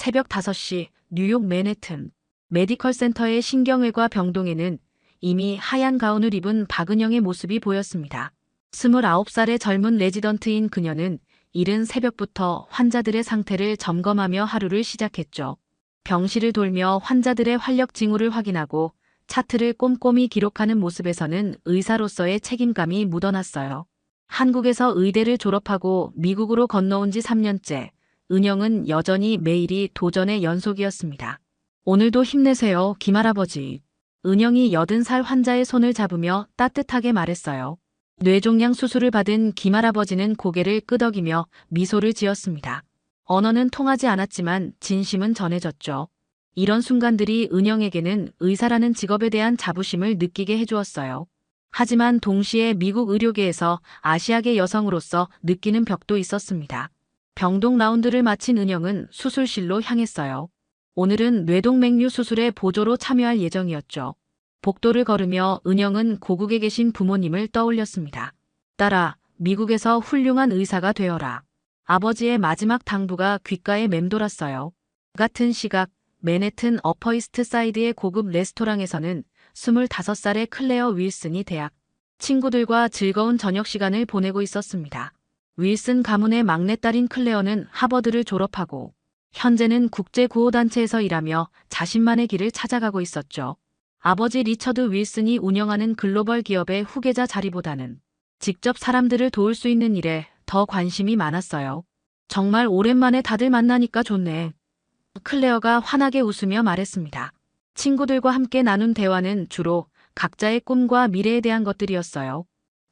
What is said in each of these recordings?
새벽 5시 뉴욕 맨해튼 메디컬 센터의 신경외과 병동에는 이미 하얀 가운을 입은 박은영의 모습이 보였습니다. 29살의 젊은 레지던트인 그녀는 이른 새벽부터 환자들의 상태를 점검하며 하루를 시작했죠. 병실을 돌며 환자들의 활력 징후를 확인하고 차트를 꼼꼼히 기록하는 모습에서는 의사로서의 책임감이 묻어났어요. 한국에서 의대를 졸업하고 미국으로 건너온 지 3년째, 은영은 여전히 매일이 도전의 연속이었습니다. 오늘도 힘내세요, 김할아버지. 은영이 80살 환자의 손을 잡으며 따뜻하게 말했어요. 뇌종양 수술을 받은 김할아버지는 고개를 끄덕이며 미소를 지었습니다. 언어는 통하지 않았지만 진심은 전해졌죠. 이런 순간들이 은영에게는 의사라는 직업에 대한 자부심을 느끼게 해주었어요. 하지만 동시에 미국 의료계에서 아시아계 여성으로서 느끼는 벽도 있었습니다. 병동 라운드를 마친 은영은 수술실로 향했어요. 오늘은 뇌동맥류 수술의 보조로 참여할 예정이었죠. 복도를 걸으며 은영은 고국에 계신 부모님을 떠올렸습니다. 딸아, 미국에서 훌륭한 의사가 되어라. 아버지의 마지막 당부가 귓가에 맴돌았어요. 같은 시각 맨해튼 어퍼이스트 사이드의 고급 레스토랑에서는 25살의 클레어 윌슨이 대학 친구들과 즐거운 저녁 시간을 보내고 있었습니다. 윌슨 가문의 막내딸인 클레어는 하버드를 졸업하고 현재는 국제구호단체에서 일하며 자신만의 길을 찾아가고 있었죠. 아버지 리처드 윌슨이 운영하는 글로벌 기업의 후계자 자리보다는 직접 사람들을 도울 수 있는 일에 더 관심이 많았어요. 정말 오랜만에 다들 만나니까 좋네. 클레어가 환하게 웃으며 말했습니다. 친구들과 함께 나눈 대화는 주로 각자의 꿈과 미래에 대한 것들이었어요.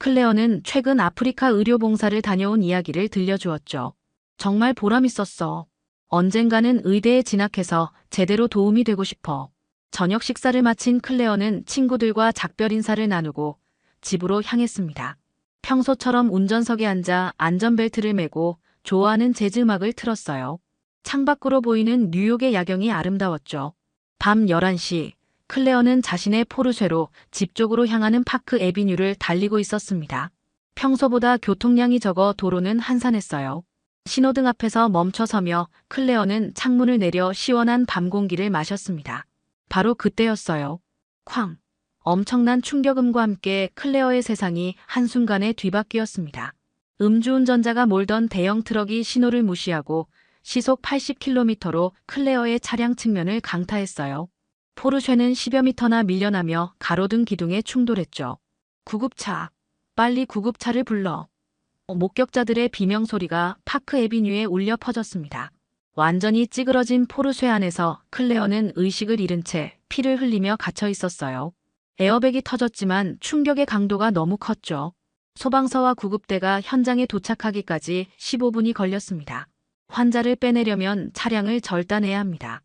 클레어는 최근 아프리카 의료봉사를 다녀온 이야기를 들려주었죠. 정말 보람있었어. 언젠가는 의대에 진학해서 제대로 도움이 되고 싶어. 저녁 식사를 마친 클레어는 친구들과 작별 인사를 나누고 집으로 향했습니다. 평소처럼 운전석에 앉아 안전벨트를 매고 좋아하는 재즈 음악을 틀었어요. 창밖으로 보이는 뉴욕의 야경이 아름다웠죠. 밤 11시, 클레어는 자신의 포르쉐로 집 쪽으로 향하는 파크 애비뉴를 달리고 있었습니다. 평소보다 교통량이 적어 도로는 한산했어요. 신호등 앞에서 멈춰서며 클레어는 창문을 내려 시원한 밤 공기를 마셨습니다. 바로 그때였어요. 쾅! 엄청난 충격음과 함께 클레어의 세상이 한순간에 뒤바뀌었습니다. 음주운전자가 몰던 대형 트럭이 신호를 무시하고 시속 80km로 클레어의 차량 측면을 강타했어요. 포르쉐는 10여 미터나 밀려나며 가로등 기둥에 충돌했죠. 구급차, 빨리 구급차를 불러. 목격자들의 비명소리가 파크 애비뉴에 울려 퍼졌습니다. 완전히 찌그러진 포르쉐 안에서 클레어는 의식을 잃은 채 피를 흘리며 갇혀 있었어요. 에어백이 터졌지만 충격의 강도가 너무 컸죠. 소방서와 구급대가 현장에 도착하기까지 15분이 걸렸습니다. 환자를 빼내려면 차량을 절단해야 합니다.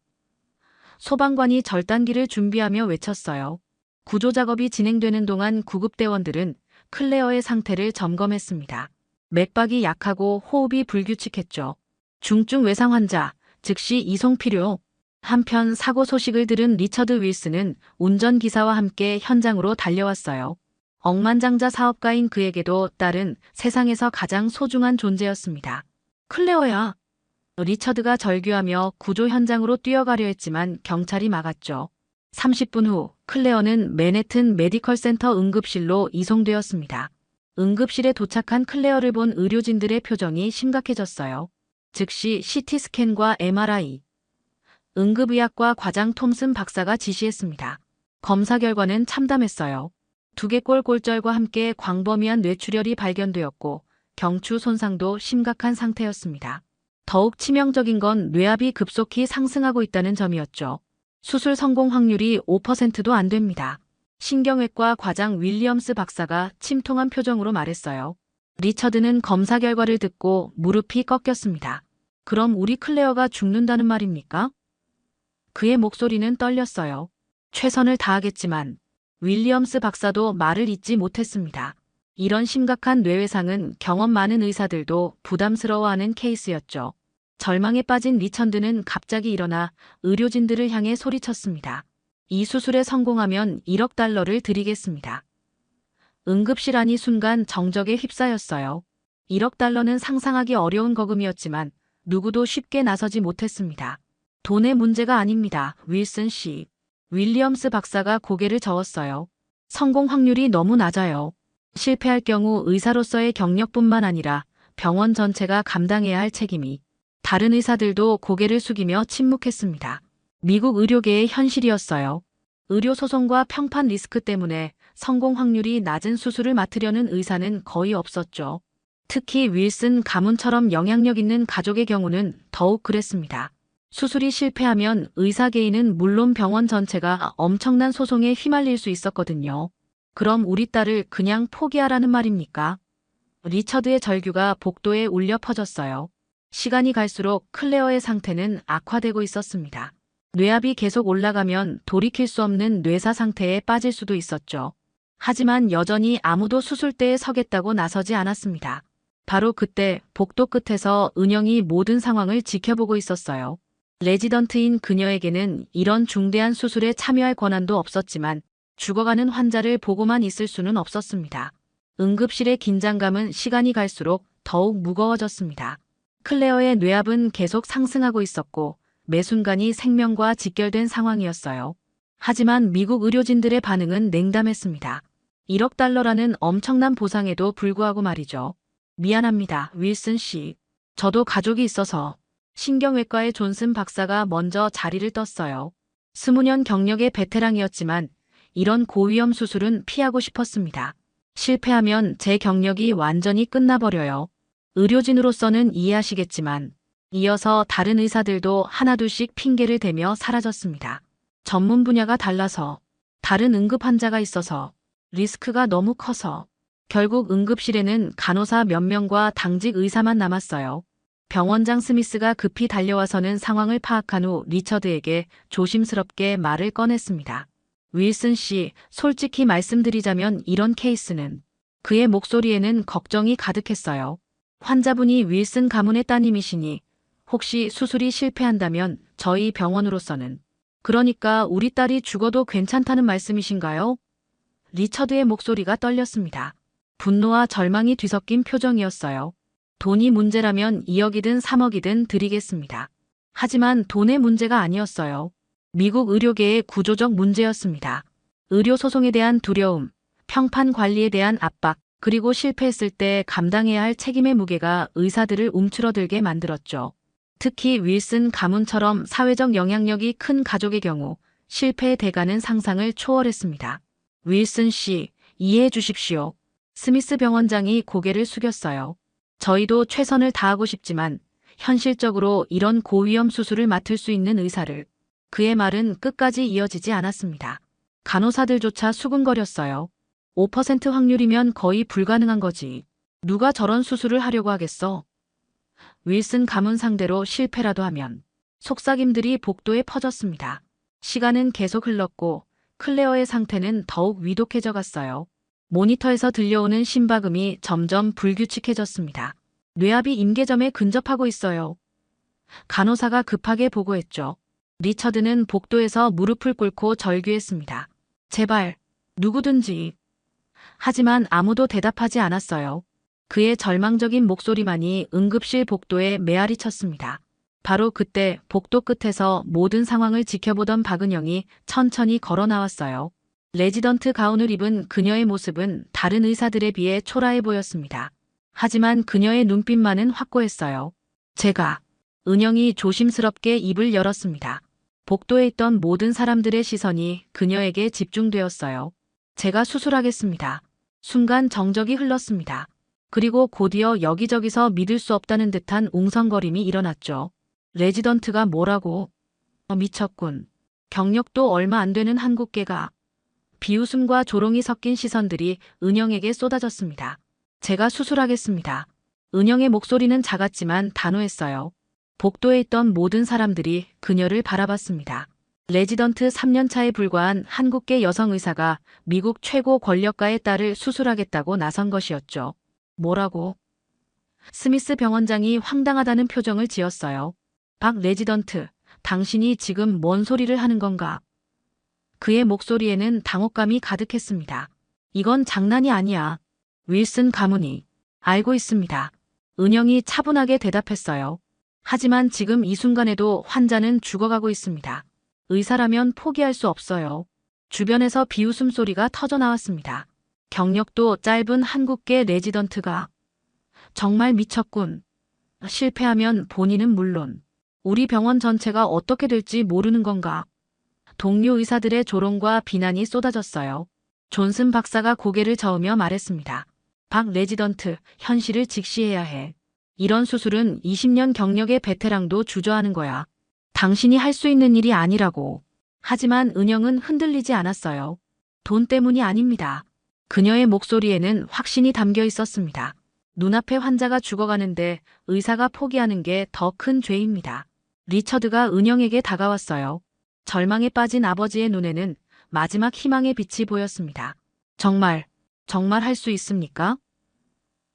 소방관이 절단기를 준비하며 외쳤어요. 구조작업이 진행되는 동안 구급대원들은 클레어의 상태를 점검했습니다. 맥박이 약하고 호흡이 불규칙했죠. 중증 외상 환자, 즉시 이송 필요. 한편 사고 소식을 들은 리처드 윌슨은 운전기사와 함께 현장으로 달려왔어요. 억만장자 사업가인 그에게도 딸은 세상에서 가장 소중한 존재였습니다. 클레어야. 리처드가 절규하며 구조 현장으로 뛰어가려 했지만 경찰이 막았죠. 30분 후 클레어는 맨해튼 메디컬 센터 응급실로 이송되었습니다. 응급실에 도착한 클레어를 본 의료진들의 표정이 심각해졌어요. 즉시 CT 스캔과 MRI. 응급의학과 과장 톰슨 박사가 지시했습니다. 검사 결과는 참담했어요. 두개골 골절과 함께 광범위한 뇌출혈이 발견되었고 경추 손상도 심각한 상태였습니다. 더욱 치명적인 건 뇌압이 급속히 상승하고 있다는 점이었죠. 수술 성공 확률이 5%도 안 됩니다. 신경외과 과장 윌리엄스 박사가 침통한 표정으로 말했어요. 리처드는 검사 결과를 듣고 무릎이 꺾였습니다. 그럼 우리 클레어가 죽는다는 말입니까? 그의 목소리는 떨렸어요. 최선을 다하겠지만 윌리엄스 박사도 말을 잇지 못했습니다. 이런 심각한 뇌외상은 경험 많은 의사들도 부담스러워하는 케이스였죠. 절망에 빠진 리처드는 갑자기 일어나 의료진들을 향해 소리쳤습니다. 이 수술에 성공하면 1억 달러를 드리겠습니다. 응급실 안이 순간 정적에 휩싸였어요. 1억 달러는 상상하기 어려운 거금이었지만 누구도 쉽게 나서지 못했습니다. 돈의 문제가 아닙니다. 윌슨 씨. 윌리엄스 박사가 고개를 저었어요. 성공 확률이 너무 낮아요. 실패할 경우 의사로서의 경력뿐만 아니라 병원 전체가 감당해야 할 책임이. 다른 의사들도 고개를 숙이며 침묵했습니다. 미국 의료계의 현실이었어요. 의료 소송과 평판 리스크 때문에 성공 확률이 낮은 수술을 맡으려는 의사는 거의 없었죠. 특히 윌슨 가문처럼 영향력 있는 가족의 경우는 더욱 그랬습니다. 수술이 실패하면 의사 개인은 물론 병원 전체가 엄청난 소송에 휘말릴 수 있었거든요. 그럼 우리 딸을 그냥 포기하라는 말입니까? 리처드의 절규가 복도에 울려 퍼졌어요. 시간이 갈수록 클레어의 상태는 악화되고 있었습니다. 뇌압이 계속 올라가면 돌이킬 수 없는 뇌사 상태에 빠질 수도 있었죠. 하지만 여전히 아무도 수술대에 서겠다고 나서지 않았습니다. 바로 그때 복도 끝에서 은영이 모든 상황을 지켜보고 있었어요. 레지던트인 그녀에게는 이런 중대한 수술에 참여할 권한도 없었지만 죽어가는 환자를 보고만 있을 수는 없었습니다. 응급실의 긴장감은 시간이 갈수록 더욱 무거워졌습니다. 클레어의 뇌압은 계속 상승하고 있었고 매 순간이 생명과 직결된 상황이었어요. 하지만 미국 의료진들의 반응은 냉담했습니다. 1억 달러라는 엄청난 보상에도 불구하고 말이죠. 미안합니다, 윌슨 씨. 저도 가족이 있어서. 신경외과의 존슨 박사가 먼저 자리를 떴어요. 20년 경력의 베테랑이었지만 이런 고위험 수술은 피하고 싶었습니다. 실패하면 제 경력이 완전히 끝나버려요. 의료진으로서는 이해하시겠지만 이어서 다른 의사들도 하나둘씩 핑계를 대며 사라졌습니다. 전문 분야가 달라서, 다른 응급 환자가 있어서, 리스크가 너무 커서. 결국 응급실에는 간호사 몇 명과 당직 의사만 남았어요. 병원장 스미스가 급히 달려와서는 상황을 파악한 후 리처드에게 조심스럽게 말을 꺼냈습니다. 윌슨 씨, 솔직히 말씀드리자면 이런 케이스는. 그의 목소리에는 걱정이 가득했어요. 환자분이 윌슨 가문의 따님이시니 혹시 수술이 실패한다면 저희 병원으로서는. 그러니까 우리 딸이 죽어도 괜찮다는 말씀이신가요? 리처드의 목소리가 떨렸습니다. 분노와 절망이 뒤섞인 표정이었어요. 돈이 문제라면 2억이든 3억이든 드리겠습니다. 하지만 돈의 문제가 아니었어요. 미국 의료계의 구조적 문제였습니다. 의료 소송에 대한 두려움, 평판 관리에 대한 압박, 그리고 실패했을 때 감당해야 할 책임의 무게가 의사들을 움츠러들게 만들었죠. 특히 윌슨 가문처럼 사회적 영향력이 큰 가족의 경우 실패의 대가는 상상을 초월했습니다. 윌슨 씨, 이해해 주십시오. 스미스 병원장이 고개를 숙였어요. 저희도 최선을 다하고 싶지만 현실적으로 이런 고위험 수술을 맡을 수 있는 의사를. 그의 말은 끝까지 이어지지 않았습니다. 간호사들조차 수근거렸어요. 5% 확률이면 거의 불가능한 거지. 누가 저런 수술을 하려고 하겠어? 윌슨 가문 상대로 실패라도 하면. 속삭임들이 복도에 퍼졌습니다. 시간은 계속 흘렀고 클레어의 상태는 더욱 위독해져 갔어요. 모니터에서 들려오는 심박음이 점점 불규칙해졌습니다. 뇌압이 임계점에 근접하고 있어요. 간호사가 급하게 보고했죠. 리처드는 복도에서 무릎을 꿇고 절규했습니다. 제발, 누구든지. 하지만 아무도 대답하지 않았어요. 그의 절망적인 목소리만이 응급실 복도에 메아리 쳤습니다. 바로 그때 복도 끝에서 모든 상황을 지켜보던 박은영이 천천히 걸어 나왔어요. 레지던트 가운을 입은 그녀의 모습은 다른 의사들에 비해 초라해 보였습니다. 하지만 그녀의 눈빛만은 확고했어요. 제가. 은영이 조심스럽게 입을 열었습니다. 복도에 있던 모든 사람들의 시선이 그녀에게 집중되었어요. 제가 수술하겠습니다. 순간 정적이 흘렀습니다. 그리고 곧이어 여기저기서 믿을 수 없다는 듯한 웅성거림이 일어났죠. 레지던트가 뭐라고? 미쳤군. 경력도 얼마 안 되는 한국계가. 비웃음과 조롱이 섞인 시선들이 은영에게 쏟아졌습니다. 제가 수술하겠습니다. 은영의 목소리는 작았지만 단호했어요. 복도에 있던 모든 사람들이 그녀를 바라봤습니다. 레지던트 3년차에 불과한 한국계 여성 의사가 미국 최고 권력가의 딸을 수술하겠다고 나선 것이었죠. 뭐라고? 스미스 병원장이 황당하다는 표정을 지었어요. 박 레지던트, 당신이 지금 뭔 소리를 하는 건가? 그의 목소리에는 당혹감이 가득했습니다. 이건 장난이 아니야. 윌슨 가문이. 알고 있습니다. 은영이 차분하게 대답했어요. 하지만 지금 이 순간에도 환자는 죽어가고 있습니다. 의사라면 포기할 수 없어요. 주변에서 비웃음 소리가 터져 나왔습니다. 경력도 짧은 한국계 레지던트가 정말 미쳤군. 실패하면 본인은 물론 우리 병원 전체가 어떻게 될지 모르는 건가. 동료 의사들의 조롱과 비난이 쏟아졌어요. 존슨 박사가 고개를 저으며 말했습니다. 박 레지던트, 현실을 직시해야 해. 이런 수술은 20년 경력의 베테랑도 주저하는 거야. 당신이 할 수 있는 일이 아니라고. 하지만 은영은 흔들리지 않았어요. 돈 때문이 아닙니다. 그녀의 목소리에는 확신이 담겨 있었습니다. 눈앞에 환자가 죽어가는데 의사가 포기하는 게 더 큰 죄입니다. 리처드가 은영에게 다가왔어요. 절망에 빠진 아버지의 눈에는 마지막 희망의 빛이 보였습니다. 정말 할 수 있습니까?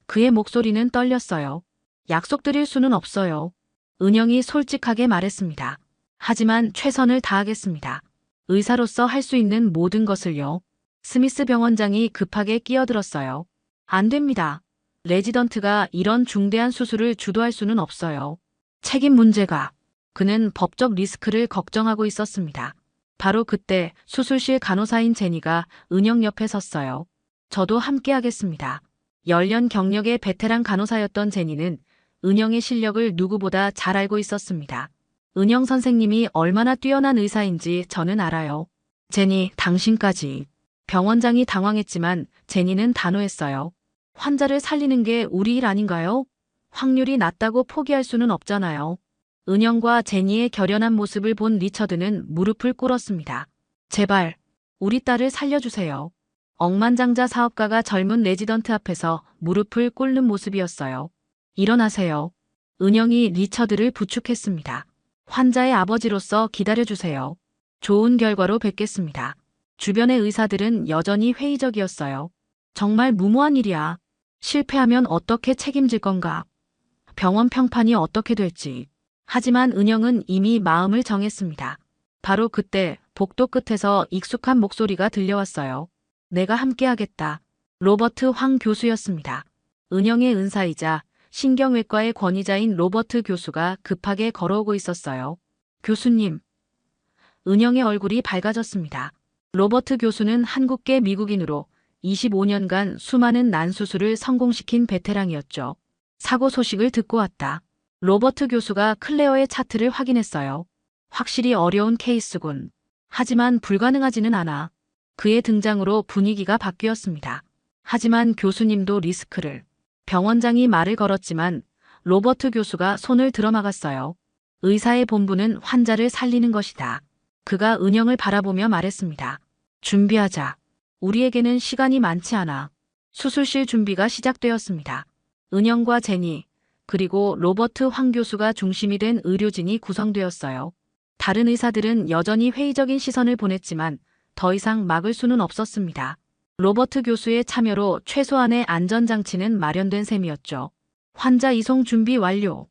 그의 목소리는 떨렸어요. 약속드릴 수는 없어요. 은영이 솔직하게 말했습니다. 하지만 최선을 다하겠습니다. 의사로서 할 수 있는 모든 것을요. 스미스 병원장이 급하게 끼어들었어요. 안 됩니다. 레지던트가 이런 중대한 수술을 주도할 수는 없어요. 책임 문제가. 그는 법적 리스크를 걱정하고 있었습니다. 바로 그때 수술실 간호사인 제니가 은영 옆에 섰어요. 저도 함께 하겠습니다. 10년 경력의 베테랑 간호사였던 제니는 은영의 실력을 누구보다 잘 알고 있었습니다. 은영 선생님이 얼마나 뛰어난 의사인지 저는 알아요. 제니, 당신까지. 병원장이 당황했지만 제니는 단호했어요. 환자를 살리는 게 우리 일 아닌가요? 확률이 낮다고 포기할 수는 없잖아요. 은영과 제니의 결연한 모습을 본 리처드는 무릎을 꿇었습니다. 제발, 우리 딸을 살려주세요. 억만장자 사업가가 젊은 레지던트 앞에서 무릎을 꿇는 모습이었어요. 일어나세요. 은영이 리처드를 부축했습니다. 환자의 아버지로서 기다려주세요. 좋은 결과로 뵙겠습니다. 주변의 의사들은 여전히 회의적이었어요. 정말 무모한 일이야. 실패하면 어떻게 책임질 건가? 병원 평판이 어떻게 될지. 하지만 은영은 이미 마음을 정했습니다. 바로 그때 복도 끝에서 익숙한 목소리가 들려왔어요. 내가 함께하겠다. 로버트 황 교수였습니다. 은영의 은사이자 신경외과의 권위자인 로버트 교수가 급하게 걸어오고 있었어요. 교수님. 은영의 얼굴이 밝아졌습니다. 로버트 교수는 한국계 미국인으로 25년간 수많은 난수술을 성공시킨 베테랑이었죠. 사고 소식을 듣고 왔다. 로버트 교수가 클레어의 차트를 확인했어요. 확실히 어려운 케이스군. 하지만 불가능하지는 않아. 그의 등장으로 분위기가 바뀌었습니다. 하지만 교수님도 리스크를. 병원장이 말을 걸었지만 로버트 교수가 손을 들어막았어요. 의사의 본분은 환자를 살리는 것이다. 그가 은영을 바라보며 말했습니다. 준비하자. 우리에게는 시간이 많지 않아. 수술실 준비가 시작되었습니다. 은영과 제니, 그리고 로버트 황 교수가 중심이 된 의료진이 구성되었어요. 다른 의사들은 여전히 회의적인 시선을 보냈지만 더 이상 막을 수는 없었습니다. 로버트 교수의 참여로 최소한의 안전장치는 마련된 셈이었죠. 환자 이송 준비 완료.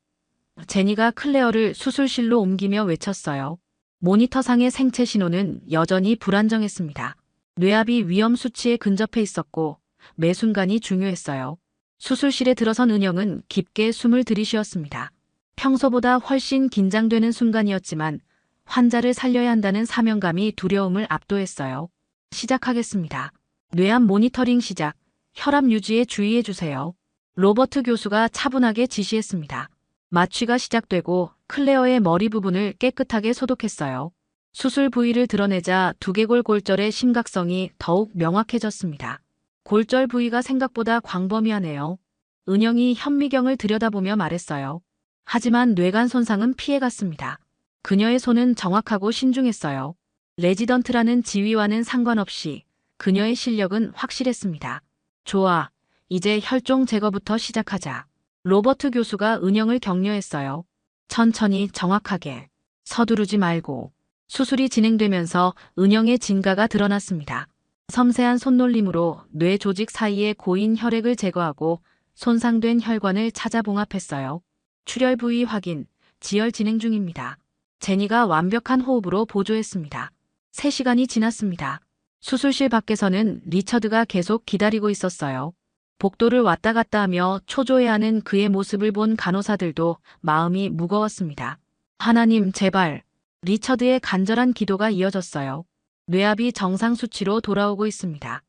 제니가 클레어를 수술실로 옮기며 외쳤어요. 모니터상의 생체 신호는 여전히 불안정했습니다. 뇌압이 위험 수치에 근접해 있었고 매 순간이 중요했어요. 수술실에 들어선 은영은 깊게 숨을 들이쉬었습니다. 평소보다 훨씬 긴장되는 순간이었지만 환자를 살려야 한다는 사명감이 두려움을 압도했어요. 시작하겠습니다. 뇌압 모니터링 시작. 혈압 유지에 주의해 주세요. 로버트 교수가 차분하게 지시했습니다. 마취가 시작되고 클레어의 머리 부분을 깨끗하게 소독했어요. 수술 부위를 드러내자 두개골 골절의 심각성이 더욱 명확해졌습니다. 골절 부위가 생각보다 광범위하네요. 은영이 현미경을 들여다보며 말했어요. 하지만 뇌관 손상은 피해갔습니다. 그녀의 손은 정확하고 신중했어요. 레지던트라는 지위와는 상관없이 그녀의 실력은 확실했습니다. 좋아, 이제 혈종 제거부터 시작하자. 로버트 교수가 은영을 격려했어요. 천천히 정확하게. 서두르지 말고. 수술이 진행되면서 은영의 진가가 드러났습니다. 섬세한 손놀림으로 뇌 조직 사이에 고인 혈액을 제거하고 손상된 혈관을 찾아 봉합했어요. 출혈 부위 확인, 지혈 진행 중입니다. 제니가 완벽한 호흡으로 보조했습니다. 3시간이 지났습니다. 수술실 밖에서는 리처드가 계속 기다리고 있었어요. 복도를 왔다 갔다 하며 초조해하는 그의 모습을 본 간호사들도 마음이 무거웠습니다. 하나님, 제발. 리처드의 간절한 기도가 이어졌어요. 뇌압이 정상 수치로 돌아오고 있습니다.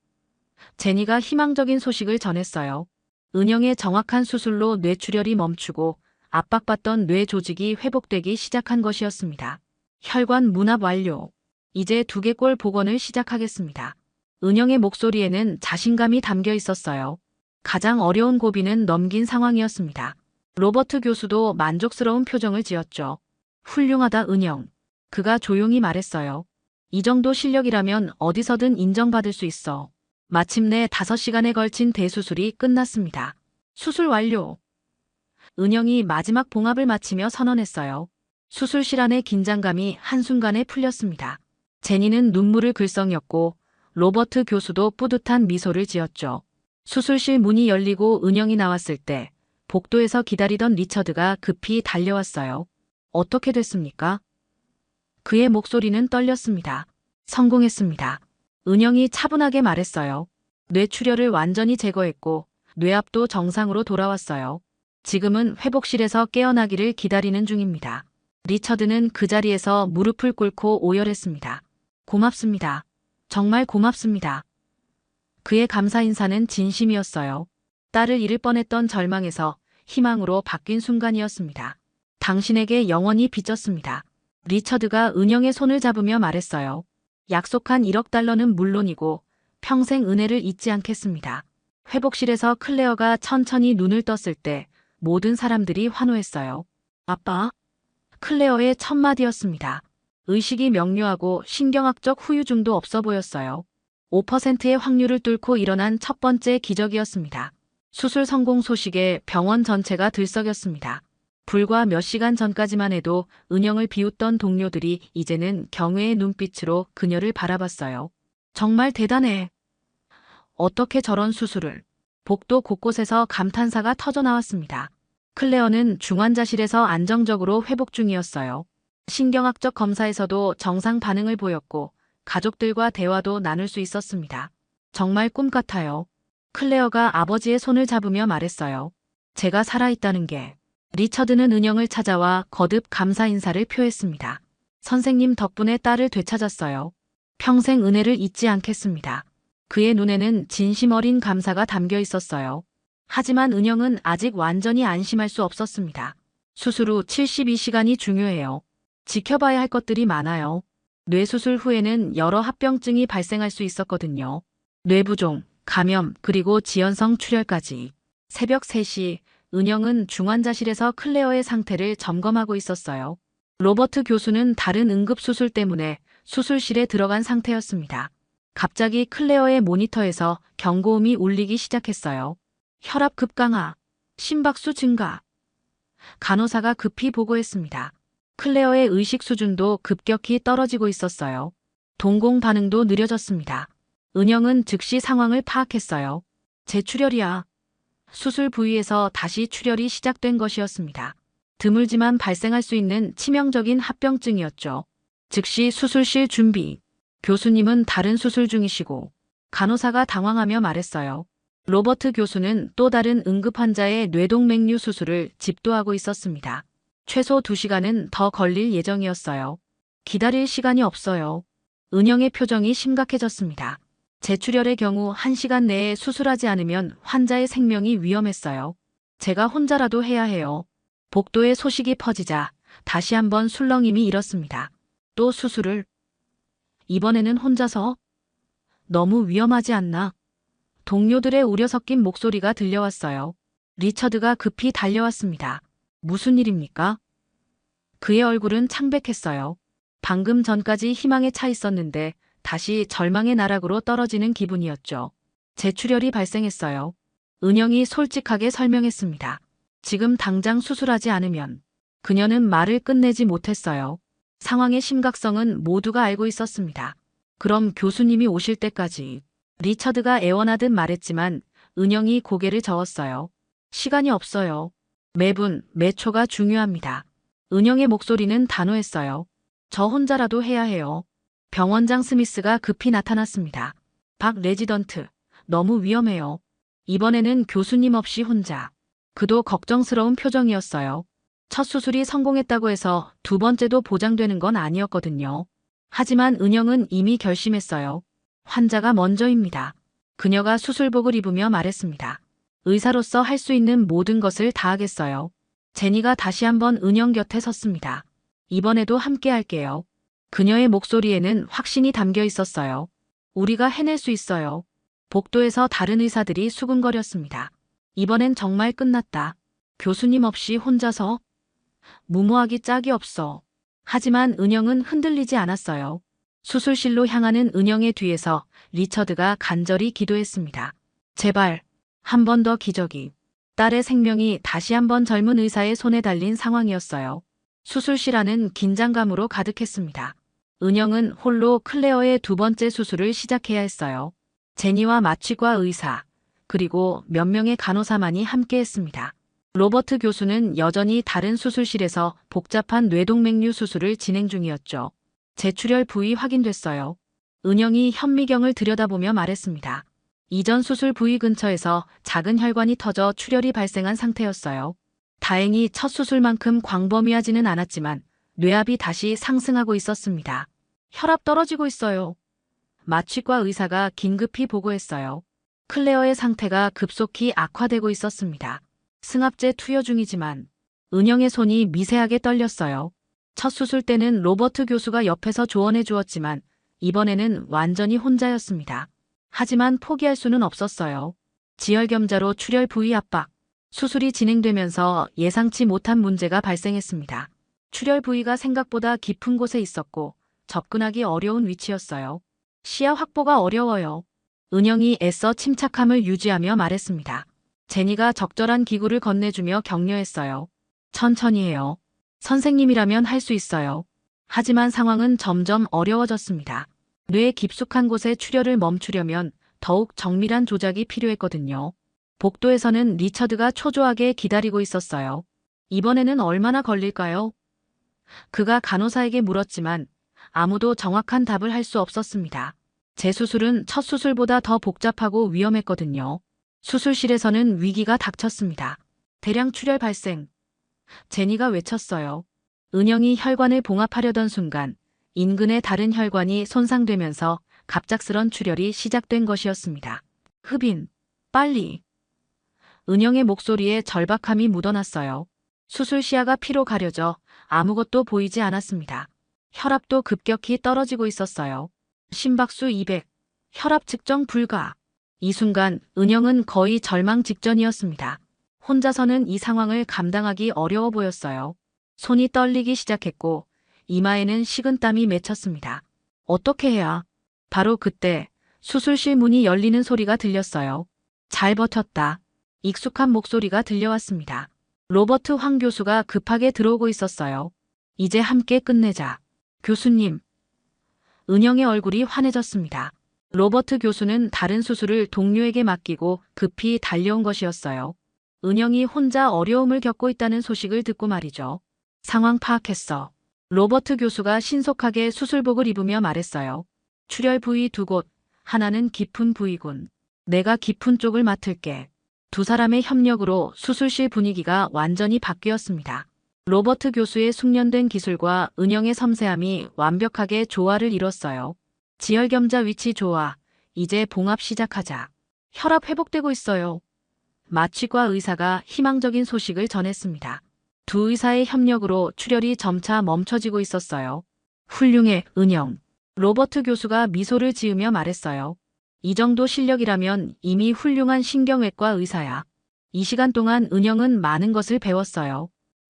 제니가 희망적인 소식을 전했어요. 은영의 정확한 수술로 뇌출혈이 멈추고 압박받던 뇌 조직이 회복되기 시작한 것이었습니다. 혈관 문합 완료. 이제 2개골 복원을 시작하겠습니다. 은영의 목소리에는 자신감이 담겨 있었어요. 가장 어려운 고비는 넘긴 상황이었습니다. 로버트 교수도 만족스러운 표정을 지었죠. 훌륭하다, 은영. 그가 조용히 말했어요. 이 정도 실력이라면 어디서든 인정받을 수 있어. 마침내 5시간에 걸친 대수술이 끝났습니다. 수술 완료. 은영이 마지막 봉합을 마치며 선언했어요. 수술실 안의 긴장감이 한순간에 풀렸습니다. 제니는 눈물을 글썽였고 로버트 교수도 뿌듯한 미소를 지었죠. 수술실 문이 열리고 은영이 나왔을 때 복도에서 기다리던 리처드가 급히 달려왔어요. 어떻게 됐습니까? 그의 목소리는 떨렸습니다. 성공했습니다. 은영이 차분하게 말했어요. 뇌출혈을 완전히 제거했고 뇌압도 정상으로 돌아왔어요. 지금은 회복실에서 깨어나기를 기다리는 중입니다. 리처드는 그 자리에서 무릎을 꿇고 오열했습니다. 고맙습니다. 정말 고맙습니다. 그의 감사 인사는 진심이었어요. 딸을 잃을 뻔했던 절망에서 희망으로 바뀐 순간이었습니다. 당신에게 영원히 빚졌습니다. 리처드가 은영의 손을 잡으며 말했어요. 약속한 1억 달러는 물론이고 평생 은혜를 잊지 않겠습니다. 회복실에서 클레어가 천천히 눈을 떴을 때 모든 사람들이 환호했어요. 아빠? 클레어의 첫 마디였습니다. 의식이 명료하고 신경학적 후유증도 없어 보였어요. 5%의 확률을 뚫고 일어난 첫 번째 기적이었습니다. 수술 성공 소식에 병원 전체가 들썩였습니다. 불과 몇 시간 전까지만 해도 은영을 비웃던 동료들이 이제는 경외의 눈빛으로 그녀를 바라봤어요. 정말 대단해. 어떻게 저런 수술을. 복도 곳곳에서 감탄사가 터져나왔습니다. 클레어는 중환자실에서 안정적으로 회복 중이었어요. 신경학적 검사에서도 정상 반응을 보였고 가족들과 대화도 나눌 수 있었습니다. 정말 꿈 같아요. 클레어가 아버지의 손을 잡으며 말했어요. 제가 살아있다는 게. 리처드는 은영을 찾아와 거듭 감사 인사를 표했습니다. 선생님 덕분에 딸을 되찾았어요. 평생 은혜를 잊지 않겠습니다. 그의 눈에는 진심 어린 감사가 담겨 있었어요. 하지만 은영은 아직 완전히 안심할 수 없었습니다. 수술 후 72시간이 중요해요. 지켜봐야 할 것들이 많아요. 뇌수술 후에는 여러 합병증이 발생할 수 있었거든요. 뇌부종, 감염, 그리고 지연성 출혈까지. 새벽 3시, 은영은 중환자실에서 클레어의 상태를 점검하고 있었어요. 로버트 교수는 다른 응급수술 때문에 수술실에 들어간 상태였습니다. 갑자기 클레어의 모니터에서 경고음이 울리기 시작했어요. 혈압 급강하, 심박수 증가. 간호사가 급히 보고했습니다. 클레어의 의식 수준도 급격히 떨어지고 있었어요. 동공 반응도 느려졌습니다. 은영은 즉시 상황을 파악했어요. 재출혈이야. 수술 부위에서 다시 출혈이 시작된 것이었습니다. 드물지만 발생할 수 있는 치명적인 합병증이었죠. 즉시 수술실 준비. 교수님은 다른 수술 중이시고. 간호사가 당황하며 말했어요. 로버트 교수는 또 다른 응급 환자의 뇌동맥류 수술을 집도하고 있었습니다. 최소 2시간은 더 걸릴 예정이었어요. 기다릴 시간이 없어요. 은영의 표정이 심각해졌습니다. 재출혈의 경우 1시간 내에 수술하지 않으면 환자의 생명이 위험했어요. 제가 혼자라도 해야 해요. 복도에 소식이 퍼지자 다시 한번 술렁임이 일었습니다. 또 수술을? 이번에는 혼자서? 너무 위험하지 않나? 동료들의 우려 섞인 목소리가 들려왔어요. 리처드가 급히 달려왔습니다. 무슨 일입니까? 그의 얼굴은 창백했어요. 방금 전까지 희망에 차 있었는데 다시 절망의 나락으로 떨어지는 기분이었죠. 재출혈이 발생했어요. 은영이 솔직하게 설명했습니다. 지금 당장 수술하지 않으면. 그녀는 말을 끝내지 못했어요. 상황의 심각성은 모두가 알고 있었습니다. 그럼 교수님이 오실 때까지. 리처드가 애원하듯 말했지만 은영이 고개를 저었어요. 시간이 없어요. 매분, 매초가 중요합니다. 은영의 목소리는 단호했어요. 저 혼자라도 해야 해요. 병원장 스미스가 급히 나타났습니다. 박 레지던트, 너무 위험해요. 이번에는 교수님 없이 혼자. 그도 걱정스러운 표정이었어요. 첫 수술이 성공했다고 해서 두 번째도 보장되는 건 아니었거든요. 하지만 은영은 이미 결심했어요. 환자가 먼저입니다. 그녀가 수술복을 입으며 말했습니다. 의사로서 할 수 있는 모든 것을 다하겠어요. 제니가 다시 한번 은영 곁에 섰습니다. 이번에도 함께 할게요. 그녀의 목소리에는 확신이 담겨 있었어요. 우리가 해낼 수 있어요. 복도에서 다른 의사들이 수군거렸습니다. 이번엔 정말 끝났다. 교수님 없이 혼자서? 무모하기 짝이 없어. 하지만 은영은 흔들리지 않았어요. 수술실로 향하는 은영의 뒤에서 리처드가 간절히 기도했습니다. 제발, 한 번 더 기적이. 딸의 생명이 다시 한번 젊은 의사의 손에 달린 상황이었어요. 수술실 안은 긴장감으로 가득했습니다. 은영은 홀로 클레어의 두 번째 수술을 시작해야 했어요. 제니와 마취과 의사, 그리고 몇 명의 간호사만이 함께했습니다. 로버트 교수는 여전히 다른 수술실에서 복잡한 뇌동맥류 수술을 진행 중이었죠. 재출혈 부위 확인됐어요. 은영이 현미경을 들여다보며 말했습니다. 이전 수술 부위 근처에서 작은 혈관이 터져 출혈이 발생한 상태였어요. 다행히 첫 수술만큼 광범위하지는 않았지만 뇌압이 다시 상승하고 있었습니다. 혈압 떨어지고 있어요. 마취과 의사가 긴급히 보고했어요. 클레어의 상태가 급속히 악화되고 있었습니다. 승합제 투여 중이지만 은영의 손이 미세하게 떨렸어요. 첫 수술 때는 로버트 교수가 옆에서 조언해 주었지만 이번에는 완전히 혼자였습니다. 하지만 포기할 수는 없었어요. 지혈겸자로 출혈 부위 압박. 수술이 진행되면서 예상치 못한 문제가 발생했습니다. 출혈 부위가 생각보다 깊은 곳에 있었고 접근하기 어려운 위치였어요. 시야 확보가 어려워요. 은영이 애써 침착함을 유지하며 말했습니다. 제니가 적절한 기구를 건네주며 격려했어요. 천천히 해요. 선생님이라면 할 수 있어요. 하지만 상황은 점점 어려워졌습니다. 뇌 깊숙한 곳에 출혈을 멈추려면 더욱 정밀한 조작이 필요했거든요. 복도에서는 리처드가 초조하게 기다리고 있었어요. 이번에는 얼마나 걸릴까요? 그가 간호사에게 물었지만 아무도 정확한 답을 할 수 없었습니다. 재수술은 첫 수술보다 더 복잡하고 위험했거든요. 수술실에서는 위기가 닥쳤습니다. 대량 출혈 발생. 제니가 외쳤어요. 은영이 혈관을 봉합하려던 순간 인근의 다른 혈관이 손상되면서 갑작스런 출혈이 시작된 것이었습니다. 흡인, 빨리. 은영의 목소리에 절박함이 묻어났어요. 수술 시야가 피로 가려져 아무것도 보이지 않았습니다. 혈압도 급격히 떨어지고 있었어요. 심박수 200, 혈압 측정 불가. 이 순간 은영은 거의 절망 직전이었습니다. 혼자서는 이 상황을 감당하기 어려워 보였어요. 손이 떨리기 시작했고 이마에는 식은땀이 맺혔습니다. 어떻게 해야? 바로 그때 수술실 문이 열리는 소리가 들렸어요. 잘 버텼다. 익숙한 목소리가 들려왔습니다. 로버트 황 교수가 급하게 들어오고 있었어요. 이제 함께 끝내자. 교수님. 은영의 얼굴이 환해졌습니다. 로버트 교수는 다른 수술을 동료에게 맡기고 급히 달려온 것이었어요. 은영이 혼자 어려움을 겪고 있다는 소식을 듣고 말이죠. 상황 파악했어. 로버트 교수가 신속하게 수술복을 입으며 말했어요. 출혈 부위 두 곳, 하나는 깊은 부위군. 내가 깊은 쪽을 맡을게. 두 사람의 협력으로 수술실 분위기가 완전히 바뀌었습니다. 로버트 교수의 숙련된 기술과 은영의 섬세함이 완벽하게 조화를 이뤘어요. 지혈겸자 위치 좋아. 이제 봉합 시작하자. 혈압 회복되고 있어요. 마취과 의사가 희망적인 소식을 전했습니다. 두 의사의 협력으로 출혈이 점차 멈춰지고 있었어요. 훌륭해, 은영. 로버트 교수가 미소를 지으며 말했어요. 이 정도 실력이라면 이미 훌륭한 신경외과 의사야. 이 시간 동안 은영은 많은 것을 배웠어요.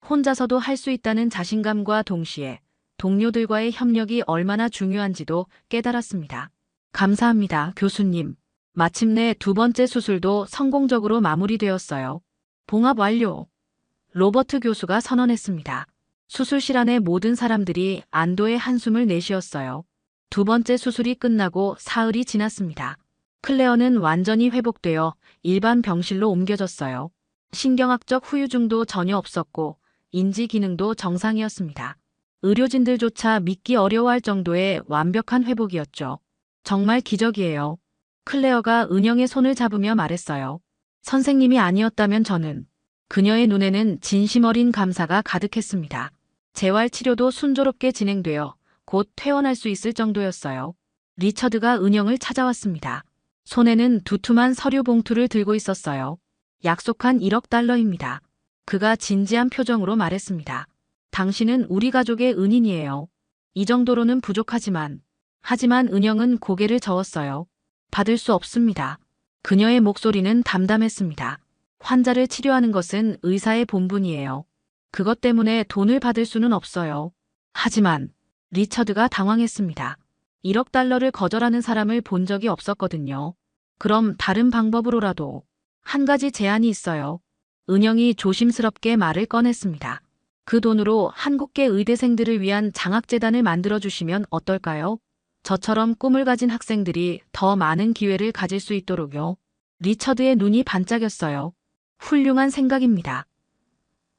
혼자서도 할 수 있다는 자신감과 동시에 동료들과의 협력이 얼마나 중요한지도 깨달았습니다. 감사합니다, 교수님. 마침내 두 번째 수술도 성공적으로 마무리되었어요. 봉합 완료. 로버트 교수가 선언했습니다. 수술실 안의 모든 사람들이 안도의 한숨을 내쉬었어요. 두 번째 수술이 끝나고 사흘이 지났습니다. 클레어는 완전히 회복되어 일반 병실로 옮겨졌어요. 신경학적 후유증도 전혀 없었고 인지 기능도 정상이었습니다. 의료진들조차 믿기 어려워할 정도의 완벽한 회복이었죠. 정말 기적이에요. 클레어가 은영의 손을 잡으며 말했어요. 선생님이 아니었다면 저는. 그녀의 눈에는 진심 어린 감사가 가득했습니다. 재활 치료도 순조롭게 진행되어 곧 퇴원할 수 있을 정도였어요. 리처드가 은영을 찾아왔습니다. 손에는 두툼한 서류 봉투를 들고 있었어요. 약속한 1억 달러입니다. 그가 진지한 표정으로 말했습니다. 당신은 우리 가족의 은인이에요. 이 정도로는 하지만 은영은 고개를 저었어요. 받을 수 없습니다. 그녀의 목소리는 담담했습니다. 환자를 치료하는 것은 의사의 본분이에요. 그것 때문에 돈을 받을 수는 없어요. 하지만 리처드가 당황했습니다. 1억 달러를 거절하는 사람을 본 적이 없었거든요. 그럼 다른 방법으로라도. 한 가지 제안이 있어요. 은영이 조심스럽게 말을 꺼냈습니다. 그 돈으로 한국계 의대생들을 위한 장학재단을 만들어주시면 어떨까요? 저처럼 꿈을 가진 학생들이 더 많은 기회를 가질 수 있도록요. 리처드의 눈이 반짝였어요. 훌륭한 생각입니다.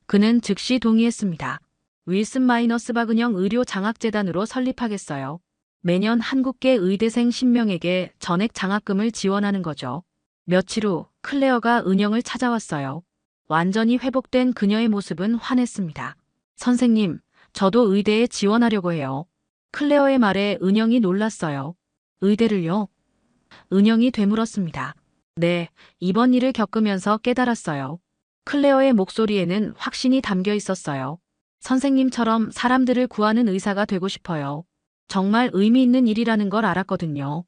그는 즉시 동의했습니다. 윌슨 마이너스 박은영 의료 장학재단으로 설립하겠어요. 매년 한국계 의대생 10명에게 전액 장학금을 지원하는 거죠. 며칠 후 클레어가 은영을 찾아왔어요. 완전히 회복된 그녀의 모습은 환했습니다. 선생님, 저도 의대에 지원하려고 해요. 클레어의 말에 은영이 놀랐어요. 의대를요? 은영이 되물었습니다. 네, 이번 일을 겪으면서 깨달았어요. 클레어의 목소리에는 확신이 담겨 있었어요. 선생님처럼 사람들을 구하는 의사가 되고 싶어요. 정말 의미 있는 일이라는 걸 알았거든요.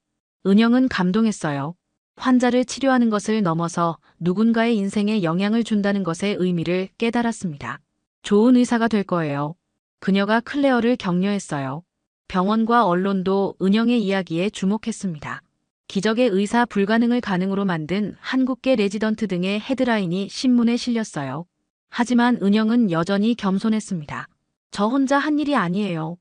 은영은 감동했어요. 환자를 치료하는 것을 넘어서 누군가의 인생에 영향을 준다는 것의 의미를 깨달았습니다. 좋은 의사가 될 거예요. 그녀가 클레어를 격려했어요. 병원과 언론도 은영의 이야기에 주목했습니다. 기적의 의사 불가능을 가능으로 만든 한국계 레지던트 등의 헤드라인이 신문에 실렸어요. 하지만 은영은 여전히 겸손했습니다. 저 혼자 한 일이 아니에요.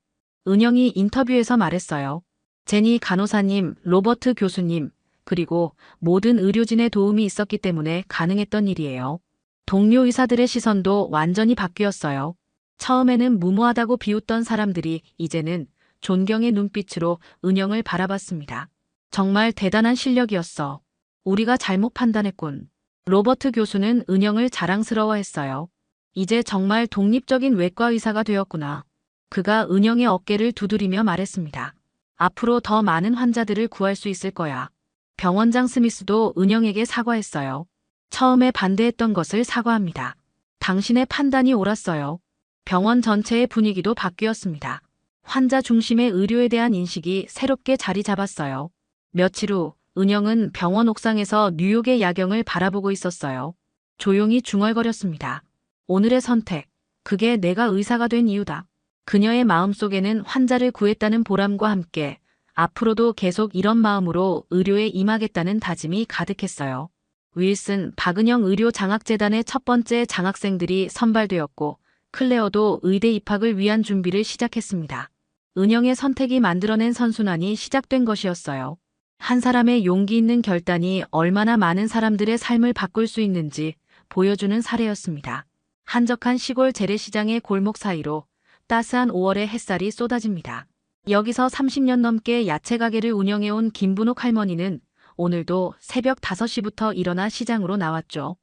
은영이 인터뷰에서 말했어요. 제니 간호사님, 로버트 교수님, 그리고 모든 의료진의 도움이 있었기 때문에 가능했던 일이에요. 동료 의사들의 시선도 완전히 바뀌었어요. 처음에는 무모하다고 비웃던 사람들이 이제는 존경의 눈빛으로 은영을 바라봤습니다. 정말 대단한 실력이었어. 우리가 잘못 판단했군. 로버트 교수는 은영을 자랑스러워했어요. 이제 정말 독립적인 외과 의사가 되었구나. 그가 은영의 어깨를 두드리며 말했습니다. 앞으로 더 많은 환자들을 구할 수 있을 거야. 병원장 스미스도 은영에게 사과했어요. 처음에 반대했던 것을 사과합니다. 당신의 판단이 옳았어요. 병원 전체의 분위기도 바뀌었습니다. 환자 중심의 의료에 대한 인식이 새롭게 자리 잡았어요. 며칠 후 은영은 병원 옥상에서 뉴욕의 야경을 바라보고 있었어요. 조용히 중얼거렸습니다. 오늘의 선택, 그게 내가 의사가 된 이유다. 그녀의 마음속에는 환자를 구했다는 보람과 함께 앞으로도 계속 이런 마음으로 의료에 임하겠다는 다짐이 가득했어요. 윌슨, 박은영 의료 장학재단의 첫 번째 장학생들이 선발되었고 클레어도 의대 입학을 위한 준비를 시작했습니다. 은영의 선택이 만들어낸 선순환이 시작된 것이었어요. 한 사람의 용기 있는 결단이 얼마나 많은 사람들의 삶을 바꿀 수 있는지 보여주는 사례였습니다. 한적한 시골 재래시장의 골목 사이로 따스한 5월의 햇살이 쏟아집니다. 여기서 30년 넘게 야채 가게를 운영해온 김분옥 할머니는 오늘도 새벽 5시부터 일어나 시장으로 나왔죠.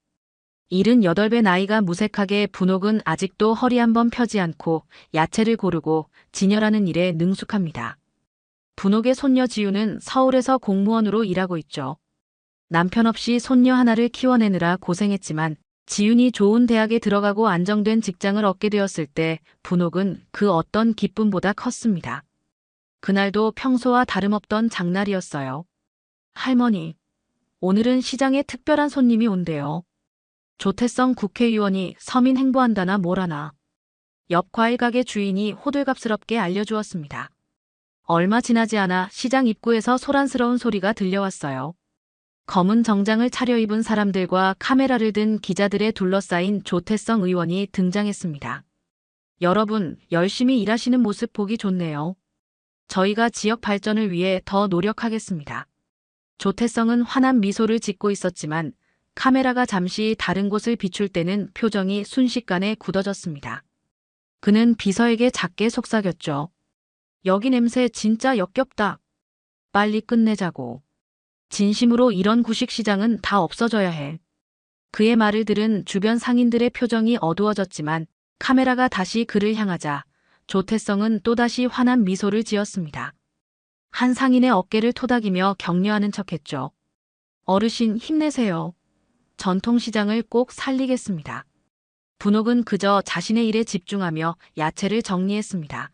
78배 나이가 무색하게 분옥은 아직도 허리 한번 펴지 않고 야채를 고르고 진열하는 일에 능숙합니다. 분옥의 손녀 지우는 서울에서 공무원으로 일하고 있죠. 남편 없이 손녀 하나를 키워내느라 고생했지만 지윤이 좋은 대학에 들어가고 안정된 직장을 얻게 되었을 때 분옥은 그 어떤 기쁨보다 컸습니다. 그날도 평소와 다름없던 장날이었어요. 할머니, 오늘은 시장에 특별한 손님이 온대요. 조태성 국회의원이 서민 행보한다나 뭐라나. 옆 과일 가게 주인이 호들갑스럽게 알려주었습니다. 얼마 지나지 않아 시장 입구에서 소란스러운 소리가 들려왔어요. 검은 정장을 차려입은 사람들과 카메라를 든 기자들에 둘러싸인 조태성 의원이 등장했습니다. 여러분, 열심히 일하시는 모습 보기 좋네요. 저희가 지역 발전을 위해 더 노력하겠습니다. 조태성은 환한 미소를 짓고 있었지만 카메라가 잠시 다른 곳을 비출 때는 표정이 순식간에 굳어졌습니다. 그는 비서에게 작게 속삭였죠. 여기 냄새 진짜 역겹다. 빨리 끝내자고. 진심으로 이런 구식시장은 다 없어져야 해. 그의 말을 들은 주변 상인들의 표정이 어두워졌지만 카메라가 다시 그를 향하자 조태성은 또다시 환한 미소를 지었습니다. 한 상인의 어깨를 토닥이며 격려하는 척했죠. 어르신 힘내세요. 전통시장을 꼭 살리겠습니다. 분옥은 그저 자신의 일에 집중하며 야채를 정리했습니다.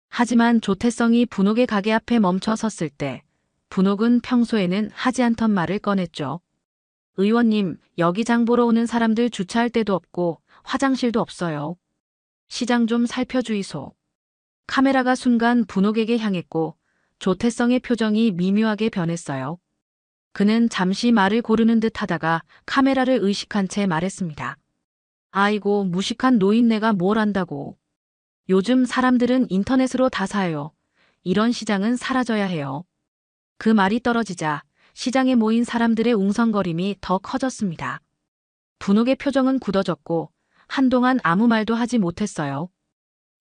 하지만 조태성이 분옥의 가게 앞에 멈춰 섰을 때 분옥은 평소에는 하지 않던 말을 꺼냈죠. 의원님, 여기 장 보러 오는 사람들 주차할 데도 없고 화장실도 없어요. 시장 좀 살펴주이소. 카메라가 순간 분옥에게 향했고 조태성의 표정이 미묘하게 변했어요. 그는 잠시 말을 고르는 듯 하다가 카메라를 의식한 채 말했습니다. 아이고, 무식한 노인네가 뭘 안다고. 요즘 사람들은 인터넷으로 다 사요. 이런 시장은 사라져야 해요. 그 말이 떨어지자 시장에 모인 사람들의 웅성거림이 더 커졌습니다. 분옥의 표정은 굳어졌고 한동안 아무 말도 하지 못했어요.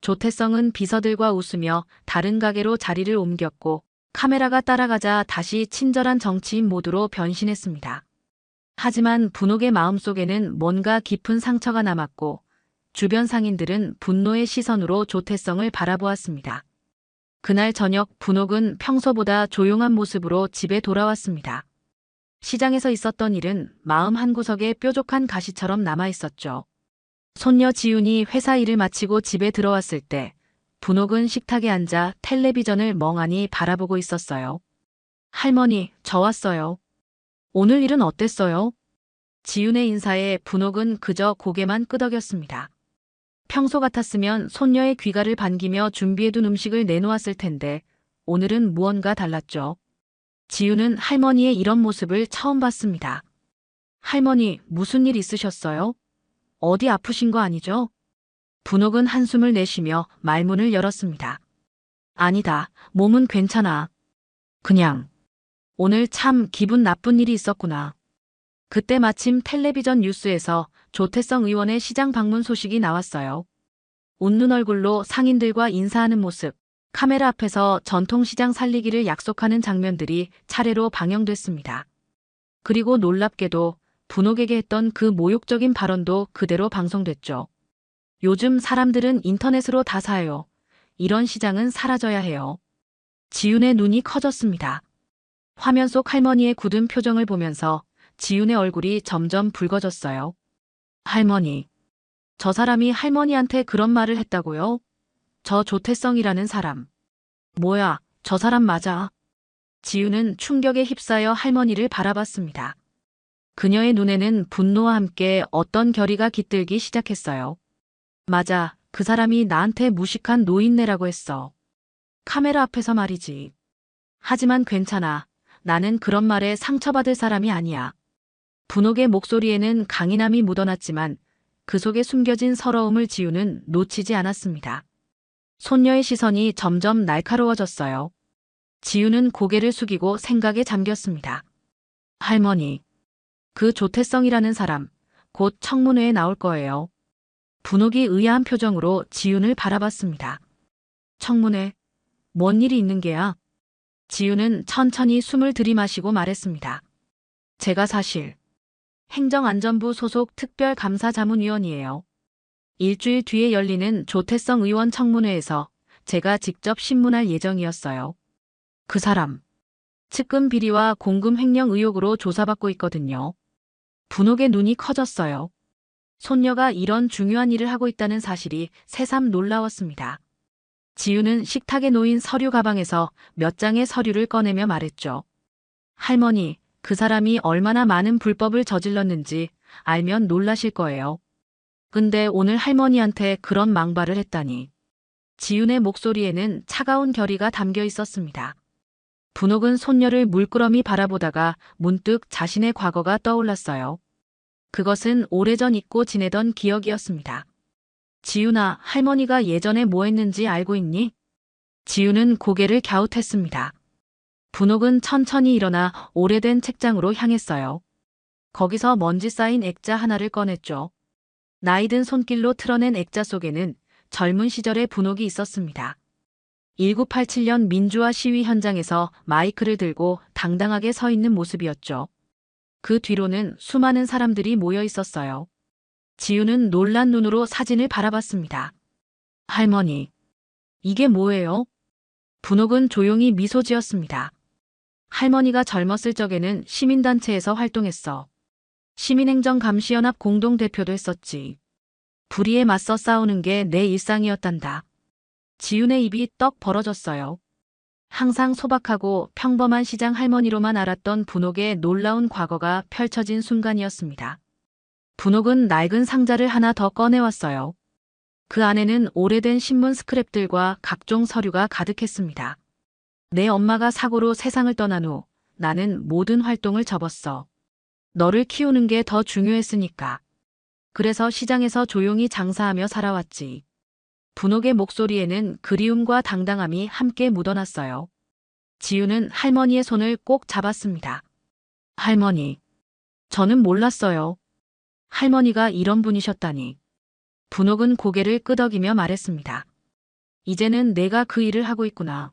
조태성은 비서들과 웃으며 다른 가게로 자리를 옮겼고 카메라가 따라가자 다시 친절한 정치인 모드로 변신했습니다. 하지만 분옥의 마음속에는 뭔가 깊은 상처가 남았고 주변 상인들은 분노의 시선으로 조태성을 바라보았습니다. 그날 저녁 분옥은 평소보다 조용한 모습으로 집에 돌아왔습니다. 시장에서 있었던 일은 마음 한구석에 뾰족한 가시처럼 남아있었죠. 손녀 지윤이 회사 일을 마치고 집에 들어왔을 때 분옥은 식탁에 앉아 텔레비전을 멍하니 바라보고 있었어요. 할머니, 저 왔어요. 오늘 일은 어땠어요? 지윤의 인사에 분옥은 그저 고개만 끄덕였습니다. 평소 같았으면 손녀의 귀가를 반기며 준비해둔 음식을 내놓았을 텐데 오늘은 무언가 달랐죠. 지윤은 할머니의 이런 모습을 처음 봤습니다. 할머니, 무슨 일 있으셨어요? 어디 아프신 거 아니죠? 분옥은 한숨을 내쉬며 말문을 열었습니다. 아니다, 몸은 괜찮아. 그냥 오늘 참 기분 나쁜 일이 있었구나. 그때 마침 텔레비전 뉴스에서 조태성 의원의 시장 방문 소식이 나왔어요. 웃는 얼굴로 상인들과 인사하는 모습, 카메라 앞에서 전통시장 살리기를 약속하는 장면들이 차례로 방영됐습니다. 그리고 놀랍게도 분옥에게 했던 그 모욕적인 발언도 그대로 방송됐죠. 요즘 사람들은 인터넷으로 다 사요. 이런 시장은 사라져야 해요. 지윤의 눈이 커졌습니다. 화면 속 할머니의 굳은 표정을 보면서 지윤의 얼굴이 점점 붉어졌어요. 할머니, 저 사람이 할머니한테 그런 말을 했다고요? 저 조태성이라는 사람. 뭐야, 저 사람 맞아. 지윤은 충격에 휩싸여 할머니를 바라봤습니다. 그녀의 눈에는 분노와 함께 어떤 결의가 깃들기 시작했어요. 맞아, 그 사람이 나한테 무식한 노인네라고 했어. 카메라 앞에서 말이지. 하지만 괜찮아. 나는 그런 말에 상처받을 사람이 아니야. 분옥의 목소리에는 강인함이 묻어났지만 그 속에 숨겨진 서러움을 지윤은 놓치지 않았습니다. 손녀의 시선이 점점 날카로워졌어요. 지윤은 고개를 숙이고 생각에 잠겼습니다. 할머니, 그 조태성이라는 사람, 곧 청문회에 나올 거예요. 분옥이 의아한 표정으로 지윤을 바라봤습니다. 청문회? 뭔 일이 있는 게야? 지윤은 천천히 숨을 들이마시고 말했습니다. 제가 사실 행정안전부 소속 특별감사자문위원이에요. 일주일 뒤에 열리는 조태성 의원 청문회에서 제가 직접 신문할 예정이었어요. 그 사람, 측근 비리와 공금 횡령 의혹으로 조사받고 있거든요. 분옥의 눈이 커졌어요. 손녀가 이런 중요한 일을 하고 있다는 사실이 새삼 놀라웠습니다. 지윤은 식탁에 놓인 서류 가방에서 몇 장의 서류를 꺼내며 말했죠. 할머니, 그 사람이 얼마나 많은 불법을 저질렀는지 알면 놀라실 거예요. 근데 오늘 할머니한테 그런 망발을 했다니. 지윤의 목소리에는 차가운 결의가 담겨 있었습니다. 분옥은 손녀를 물끄러미 바라보다가 문득 자신의 과거가 떠올랐어요. 그것은 오래전 잊고 지내던 기억이었습니다. 지윤아, 할머니가 예전에 뭐 했는지 알고 있니? 지윤은 고개를 갸웃했습니다. 분옥은 천천히 일어나 오래된 책장으로 향했어요. 거기서 먼지 쌓인 액자 하나를 꺼냈죠. 나이든 손길로 틀어낸 액자 속에는 젊은 시절의 분옥이 있었습니다. 1987년 민주화 시위 현장에서 마이크를 들고 당당하게 서 있는 모습이었죠. 그 뒤로는 수많은 사람들이 모여 있었어요. 지우는 놀란 눈으로 사진을 바라봤습니다. 할머니, 이게 뭐예요? 분옥은 조용히 미소 지었습니다. 할머니가 젊었을 적에는 시민단체에서 활동했어. 시민행정감시연합 공동대표도 했었지. 불의에 맞서 싸우는 게 내 일상이었단다. 지윤의 입이 떡 벌어졌어요. 항상 소박하고 평범한 시장 할머니로만 알았던 분옥의 놀라운 과거가 펼쳐진 순간이었습니다. 분옥은 낡은 상자를 하나 더 꺼내왔어요. 그 안에는 오래된 신문 스크랩들과 각종 서류가 가득했습니다. 내 엄마가 사고로 세상을 떠난 후 나는 모든 활동을 접었어. 너를 키우는 게 더 중요했으니까. 그래서 시장에서 조용히 장사하며 살아왔지. 분옥의 목소리에는 그리움과 당당함이 함께 묻어났어요. 지우는 할머니의 손을 꼭 잡았습니다. 할머니, 저는 몰랐어요. 할머니가 이런 분이셨다니. 분옥은 고개를 끄덕이며 말했습니다. 이제는 내가 그 일을 하고 있구나.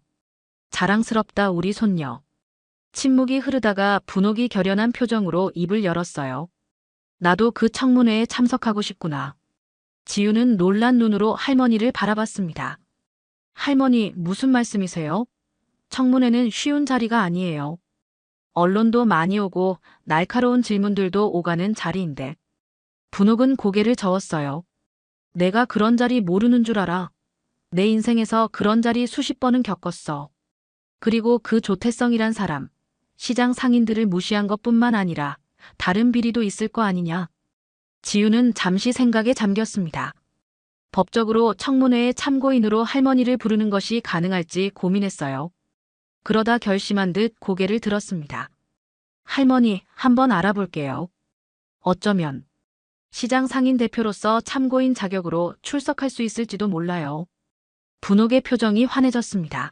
자랑스럽다 우리 손녀. 침묵이 흐르다가 분옥이 결연한 표정으로 입을 열었어요. 나도 그 청문회에 참석하고 싶구나. 지우는 놀란 눈으로 할머니를 바라봤습니다. 할머니, 무슨 말씀이세요? 청문회는 쉬운 자리가 아니에요. 언론도 많이 오고 날카로운 질문들도 오가는 자리인데. 분옥은 고개를 저었어요. 내가 그런 자리 모르는 줄 알아. 내 인생에서 그런 자리 수십 번은 겪었어. 그리고 그 조태성이란 사람, 시장 상인들을 무시한 것뿐만 아니라 다른 비리도 있을 거 아니냐. 지우는 잠시 생각에 잠겼습니다. 법적으로 청문회의 참고인으로 할머니를 부르는 것이 가능할지 고민했어요. 그러다 결심한 듯 고개를 들었습니다. 할머니, 한번 알아볼게요. 어쩌면 시장 상인 대표로서 참고인 자격으로 출석할 수 있을지도 몰라요. 분옥의 표정이 환해졌습니다.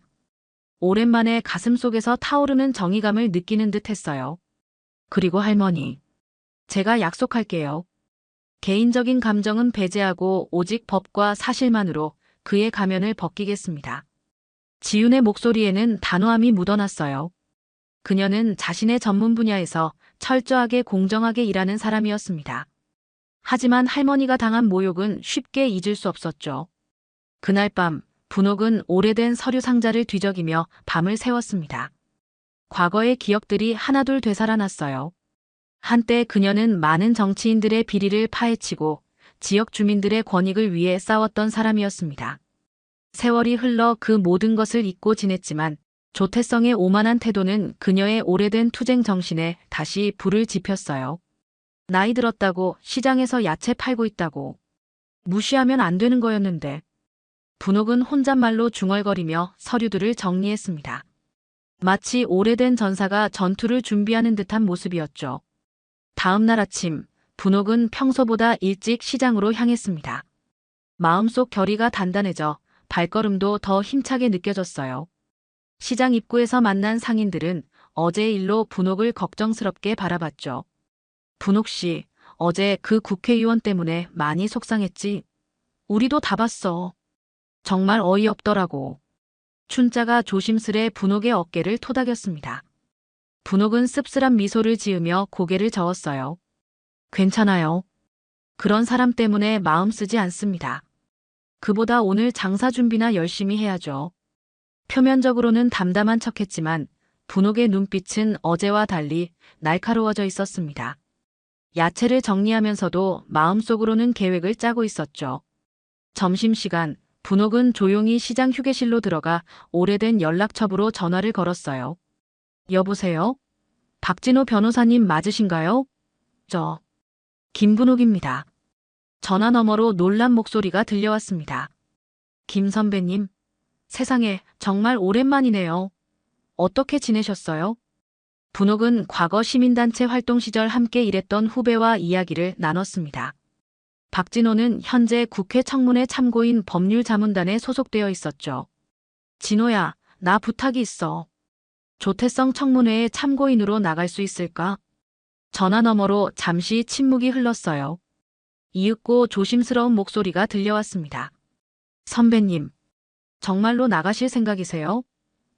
오랜만에 가슴속에서 타오르는 정의감을 느끼는 듯 했어요. 그리고 할머니, 제가 약속할게요. 개인적인 감정은 배제하고 오직 법과 사실만으로 그의 가면을 벗기겠습니다. 지윤의 목소리에는 단호함이 묻어났어요. 그녀는 자신의 전문 분야에서 철저하게 공정하게 일하는 사람이었습니다. 하지만 할머니가 당한 모욕은 쉽게 잊을 수 없었죠. 그날 밤, 분옥은 오래된 서류 상자를 뒤적이며 밤을 새웠습니다. 과거의 기억들이 하나둘 되살아났어요. 한때 그녀는 많은 정치인들의 비리를 파헤치고 지역 주민들의 권익을 위해 싸웠던 사람이었습니다. 세월이 흘러 그 모든 것을 잊고 지냈지만 조태성의 오만한 태도는 그녀의 오래된 투쟁 정신에 다시 불을 지폈어요. 나이 들었다고 시장에서 야채 팔고 있다고. 무시하면 안 되는 거였는데. 분옥은 혼잣말로 중얼거리며 서류들을 정리했습니다. 마치 오래된 전사가 전투를 준비하는 듯한 모습이었죠. 다음 날 아침, 분옥은 평소보다 일찍 시장으로 향했습니다. 마음속 결의가 단단해져 발걸음도 더 힘차게 느껴졌어요. 시장 입구에서 만난 상인들은 어제의 일로 분옥을 걱정스럽게 바라봤죠. 분옥 씨, 어제 그 국회의원 때문에 많이 속상했지? 우리도 다 봤어. 정말 어이없더라고. 춘자가 조심스레 분옥의 어깨를 토닥였습니다. 분옥은 씁쓸한 미소를 지으며 고개를 저었어요. 괜찮아요. 그런 사람 때문에 마음 쓰지 않습니다. 그보다 오늘 장사 준비나 열심히 해야죠. 표면적으로는 담담한 척했지만 분옥의 눈빛은 어제와 달리 날카로워져 있었습니다. 야채를 정리하면서도 마음속으로는 계획을 짜고 있었죠. 점심시간, 분옥은 조용히 시장 휴게실로 들어가 오래된 연락처부로 전화를 걸었어요. 여보세요? 박진호 변호사님 맞으신가요? 김분옥입니다. 전화 너머로 놀란 목소리가 들려왔습니다. 김 선배님, 세상에 정말 오랜만이네요. 어떻게 지내셨어요? 분옥은 과거 시민단체 활동 시절 함께 일했던 후배와 이야기를 나눴습니다. 박진호는 현재 국회 청문회 참고인 법률자문단에 소속되어 있었죠. 진호야, 나 부탁이 있어. 조태성 청문회에 참고인으로 나갈 수 있을까? 전화 너머로 잠시 침묵이 흘렀어요. 이윽고 조심스러운 목소리가 들려왔습니다. 선배님, 정말로 나가실 생각이세요?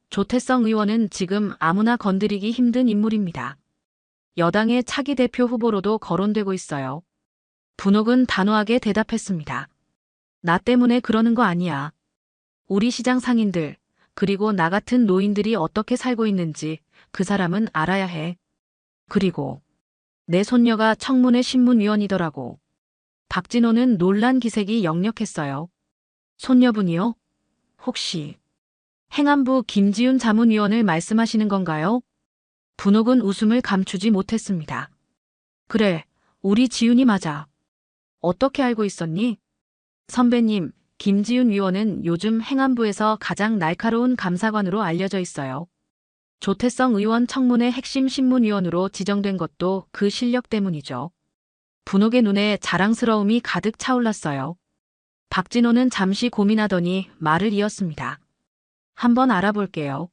조태성 의원은 지금 아무나 건드리기 힘든 인물입니다. 여당의 차기 대표 후보로도 거론되고 있어요. 분옥은 단호하게 대답했습니다. 나 때문에 그러는 거 아니야. 우리 시장 상인들, 그리고 나 같은 노인들이 어떻게 살고 있는지 그 사람은 알아야 해. 그리고 내 손녀가 청문회 신문위원이더라고. 박진호는 놀란 기색이 역력했어요. 손녀분이요? 혹시 행안부 김지훈 자문위원을 말씀하시는 건가요? 분옥은 웃음을 감추지 못했습니다. 그래, 우리 지훈이 맞아. 어떻게 알고 있었니? 선배님, 김지훈 위원은 요즘 행안부에서 가장 날카로운 감사관으로 알려져 있어요. 조태성 의원 청문회 핵심 신문위원으로 지정된 것도 그 실력 때문이죠. 분옥의 눈에 자랑스러움이 가득 차올랐어요. 박진호는 잠시 고민하더니 말을 이었습니다. 한번 알아볼게요.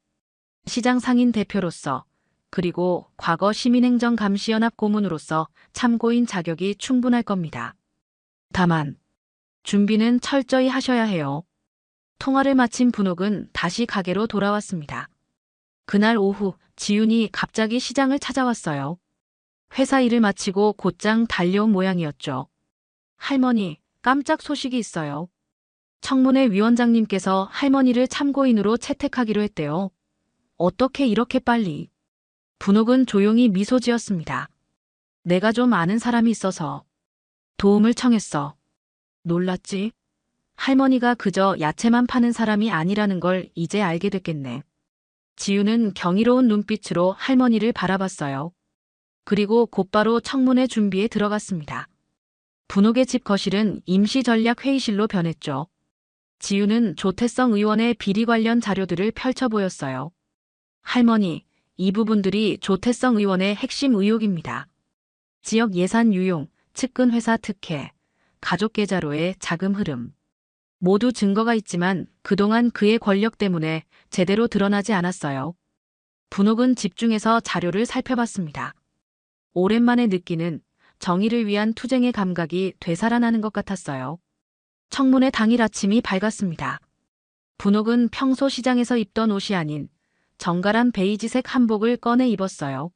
시장 상인 대표로서, 그리고 과거 시민행정감시연합 고문으로서 참고인 자격이 충분할 겁니다. 다만 준비는 철저히 하셔야 해요. 통화를 마친 분옥은 다시 가게로 돌아왔습니다. 그날 오후 지훈이 갑자기 시장을 찾아왔어요. 회사 일을 마치고 곧장 달려온 모양이었죠. 할머니, 깜짝 소식이 있어요. 청문회 위원장님께서 할머니를 참고인으로 채택하기로 했대요. 어떻게 이렇게 빨리? 분옥은 조용히 미소 지었습니다. 내가 좀 아는 사람이 있어서 도움을 청했어. 놀랐지? 할머니가 그저 야채만 파는 사람이 아니라는 걸 이제 알게 됐겠네. 지우는 경이로운 눈빛으로 할머니를 바라봤어요. 그리고 곧바로 청문회 준비에 들어갔습니다. 분옥의 집 거실은 임시전략회의실로 변했죠. 지우는 조태성 의원의 비리 관련 자료들을 펼쳐 보였어요. 할머니, 이 부분들이 조태성 의원의 핵심 의혹입니다. 지역 예산 유용, 측근 회사 특혜, 가족 계좌로의 자금 흐름. 모두 증거가 있지만 그동안 그의 권력 때문에 제대로 드러나지 않았어요. 분옥은 집중해서 자료를 살펴봤습니다. 오랜만에 느끼는 정의를 위한 투쟁의 감각이 되살아나는 것 같았어요. 청문회 당일 아침이 밝았습니다. 분옥은 평소 시장에서 입던 옷이 아닌 정갈한 베이지색 한복을 꺼내 입었어요.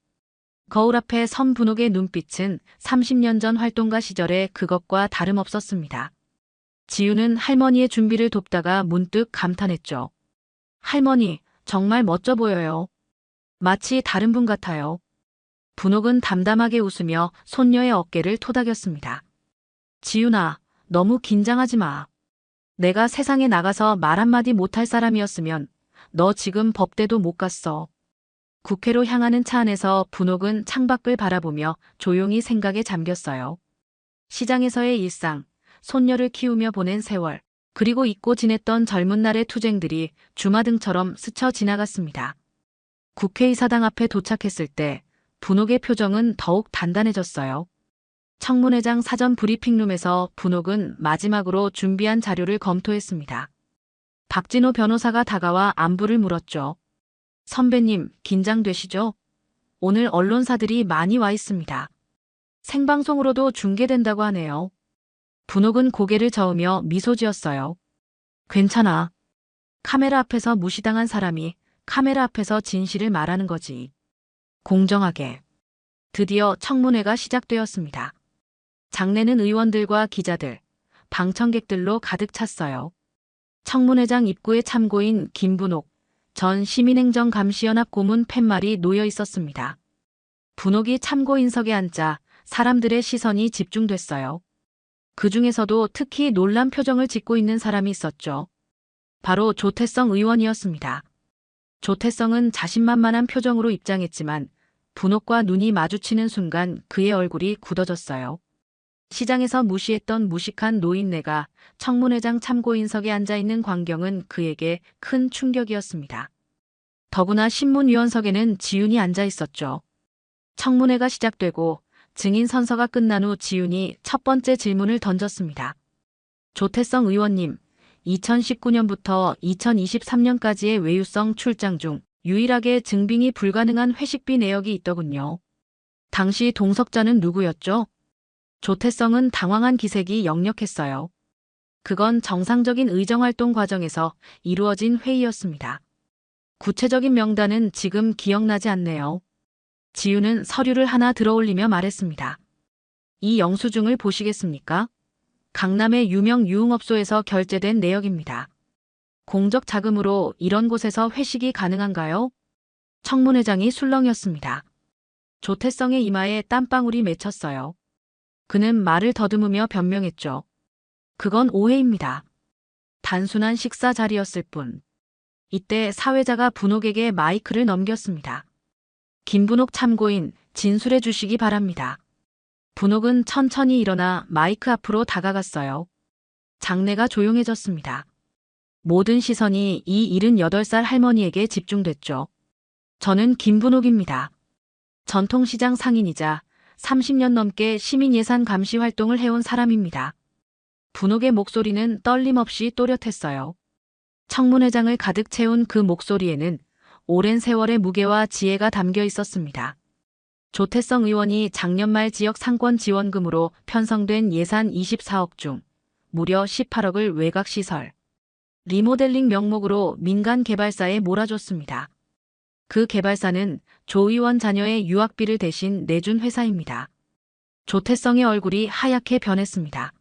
거울 앞에 선 분옥의 눈빛은 30년 전 활동가 시절의 그것과 다름없었습니다. 지우는 할머니의 준비를 돕다가 문득 감탄했죠. 할머니, 정말 멋져 보여요. 마치 다른 분 같아요. 분옥은 담담하게 웃으며 손녀의 어깨를 토닥였습니다. 지훈아, 너무 긴장하지 마. 내가 세상에 나가서 말 한마디 못할 사람이었으면 너 지금 법대도 못 갔어. 국회로 향하는 차 안에서 분옥은 창밖을 바라보며 조용히 생각에 잠겼어요. 시장에서의 일상, 손녀를 키우며 보낸 세월, 그리고 잊고 지냈던 젊은 날의 투쟁들이 주마등처럼 스쳐 지나갔습니다. 국회의사당 앞에 도착했을 때 분옥의 표정은 더욱 단단해졌어요. 청문회장 사전 브리핑룸에서 분옥은 마지막으로 준비한 자료를 검토했습니다. 박진호 변호사가 다가와 안부를 물었죠. 선배님, 긴장되시죠? 오늘 언론사들이 많이 와 있습니다. 생방송으로도 중계된다고 하네요. 분옥은 고개를 저으며 미소 지었어요. 괜찮아. 카메라 앞에서 무시당한 사람이 카메라 앞에서 진실을 말하는 거지. 공정하게. 드디어 청문회가 시작되었습니다. 장내는 의원들과 기자들, 방청객들로 가득 찼어요. 청문회장 입구에 참고인 김분옥 전 시민행정감시연합 고문 팻말이 놓여 있었습니다. 분옥이 참고인석에 앉자 사람들의 시선이 집중됐어요. 그 중에서도 특히 놀란 표정을 짓고 있는 사람이 있었죠. 바로 조태성 의원이었습니다. 조태성은 자신만만한 표정으로 입장했지만 분옥과 눈이 마주치는 순간 그의 얼굴이 굳어졌어요. 시장에서 무시했던 무식한 노인네가 청문회장 참고인석에 앉아있는 광경은 그에게 큰 충격이었습니다. 더구나 신문위원석에는 지훈이 앉아있었죠. 청문회가 시작되고 증인 선서가 끝난 후 지훈이 첫 번째 질문을 던졌습니다. 조태성 의원님, 2019년부터 2023년까지의 외유성 출장 중 유일하게 증빙이 불가능한 회식비 내역이 있더군요. 당시 동석자는 누구였죠? 조태성은 당황한 기색이 역력했어요. 그건 정상적인 의정활동 과정에서 이루어진 회의였습니다. 구체적인 명단은 지금 기억나지 않네요. 지우는 서류를 하나 들어올리며 말했습니다. 이 영수증을 보시겠습니까? 강남의 유명 유흥업소에서 결제된 내역입니다. 공적 자금으로 이런 곳에서 회식이 가능한가요? 청문회장이 술렁였습니다. 조태성의 이마에 땀방울이 맺혔어요. 그는 말을 더듬으며 변명했죠. 그건 오해입니다. 단순한 식사 자리였을 뿐. 이때 사회자가 분옥에게 마이크를 넘겼습니다. 김분옥 참고인 진술해 주시기 바랍니다. 분옥은 천천히 일어나 마이크 앞으로 다가갔어요. 장내가 조용해졌습니다. 모든 시선이 이 78살 할머니에게 집중됐죠. 저는 김분옥입니다. 전통시장 상인이자 30년 넘게 시민예산 감시 활동을 해온 사람입니다. 분옥의 목소리는 떨림없이 또렷했어요. 청문회장을 가득 채운 그 목소리에는 오랜 세월의 무게와 지혜가 담겨 있었습니다. 조태성 의원이 작년 말 지역 상권 지원금으로 편성된 예산 24억 중 무려 18억을 외곽시설, 리모델링 명목으로 민간 개발사에 몰아줬습니다. 그 개발사는 조 의원 자녀의 유학비를 대신 내준 회사입니다. 조태성의 얼굴이 하얗게 변했습니다.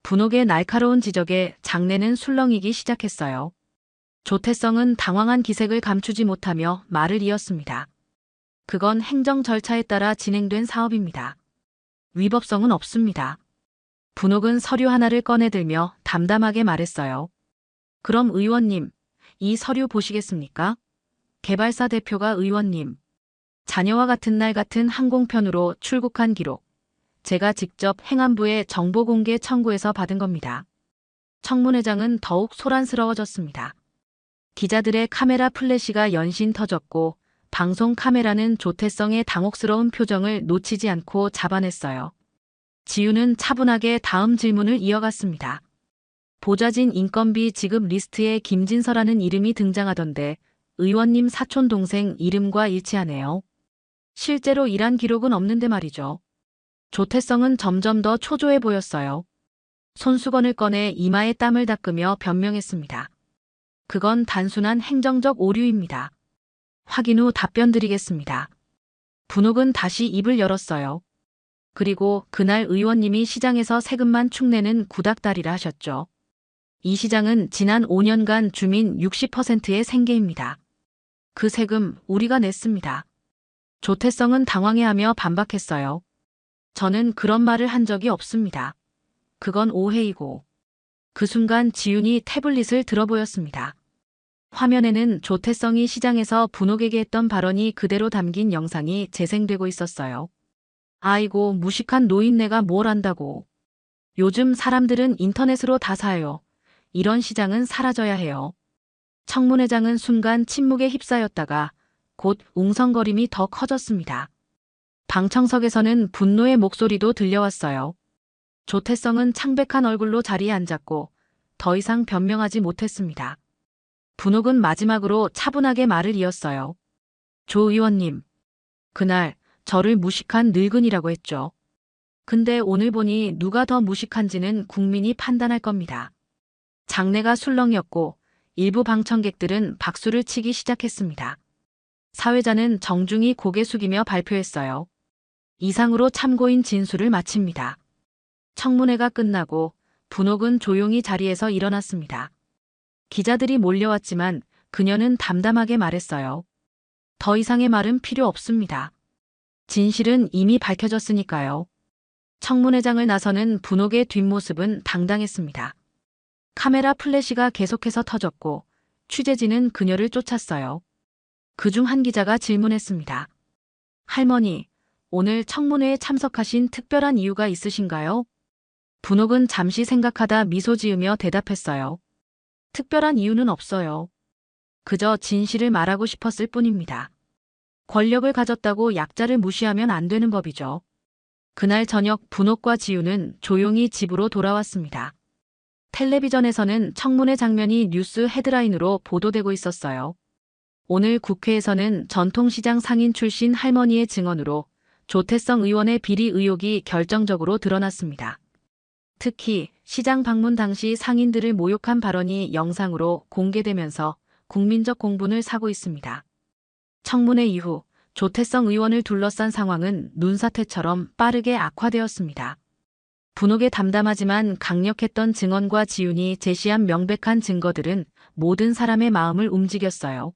분옥의 날카로운 지적에 장내는 술렁이기 시작했어요. 조태성은 당황한 기색을 감추지 못하며 말을 이었습니다. 그건 행정 절차에 따라 진행된 사업입니다. 위법성은 없습니다. 분옥은 서류 하나를 꺼내들며 담담하게 말했어요. 그럼 의원님, 이 서류 보시겠습니까? 개발사 대표가 의원님, 자녀와 같은 날 같은 항공편으로 출국한 기록. 제가 직접 행안부에 정보 공개 청구해서 받은 겁니다. 청문회장은 더욱 소란스러워졌습니다. 기자들의 카메라 플래시가 연신 터졌고 방송 카메라는 조태성의 당혹스러운 표정을 놓치지 않고 잡아냈어요. 지우는 차분하게 다음 질문을 이어갔습니다. 보좌진 인건비 지급 리스트에 김진서라는 이름이 등장하던데 의원님 사촌 동생 이름과 일치하네요. 실제로 일한 기록은 없는데 말이죠. 조태성은 점점 더 초조해 보였어요. 손수건을 꺼내 이마에 땀을 닦으며 변명했습니다. 그건 단순한 행정적 오류입니다. 확인 후 답변 드리겠습니다. 분옥은 다시 입을 열었어요. 그리고 그날 의원님이 시장에서 세금만 축내는 구닥다리라 하셨죠. 이 시장은 지난 5년간 주민 60%의 생계입니다. 그 세금 우리가 냈습니다. 조태성은 당황해하며 반박했어요. 저는 그런 말을 한 적이 없습니다. 그건 오해이고. 그 순간 지윤이 태블릿을 들어보였습니다. 화면에는 조태성이 시장에서 분옥에게 했던 발언이 그대로 담긴 영상이 재생되고 있었어요. 아이고, 무식한 노인네가 뭘 안다고. 요즘 사람들은 인터넷으로 다 사요. 이런 시장은 사라져야 해요. 청문회장은 순간 침묵에 휩싸였다가 곧 웅성거림이 더 커졌습니다. 방청석에서는 분노의 목소리도 들려왔어요. 조태성은 창백한 얼굴로 자리에 앉았고 더 이상 변명하지 못했습니다. 분옥은 마지막으로 차분하게 말을 이었어요. 조 의원님, 그날 저를 무식한 늙은이라고 했죠. 근데 오늘 보니 누가 더 무식한지는 국민이 판단할 겁니다. 장내가 술렁이었고 일부 방청객들은 박수를 치기 시작했습니다. 사회자는 정중히 고개 숙이며 발표했어요. 이상으로 참고인 진술을 마칩니다. 청문회가 끝나고 분옥은 조용히 자리에서 일어났습니다. 기자들이 몰려왔지만 그녀는 담담하게 말했어요. 더 이상의 말은 필요 없습니다. 진실은 이미 밝혀졌으니까요. 청문회장을 나서는 분옥의 뒷모습은 당당했습니다. 카메라 플래시가 계속해서 터졌고 취재진은 그녀를 쫓았어요. 그중 한 기자가 질문했습니다. 할머니, 오늘 청문회에 참석하신 특별한 이유가 있으신가요? 분옥은 잠시 생각하다 미소 지으며 대답했어요. 특별한 이유는 없어요. 그저 진실을 말하고 싶었을 뿐입니다. 권력을 가졌다고 약자를 무시하면 안 되는 법이죠. 그날 저녁 분옥과 지우는 조용히 집으로 돌아왔습니다. 텔레비전에서는 청문회 장면이 뉴스 헤드라인으로 보도되고 있었어요. 오늘 국회에서는 전통시장 상인 출신 할머니의 증언으로 조태성 의원의 비리 의혹이 결정적으로 드러났습니다. 특히 시장 방문 당시 상인들을 모욕한 발언이 영상으로 공개되면서 국민적 공분을 사고 있습니다. 청문회 이후 조태성 의원을 둘러싼 상황은 눈사태처럼 빠르게 악화되었습니다. 분홍에 담담하지만 강력했던 증언과 지훈이 제시한 명백한 증거들은 모든 사람의 마음을 움직였어요.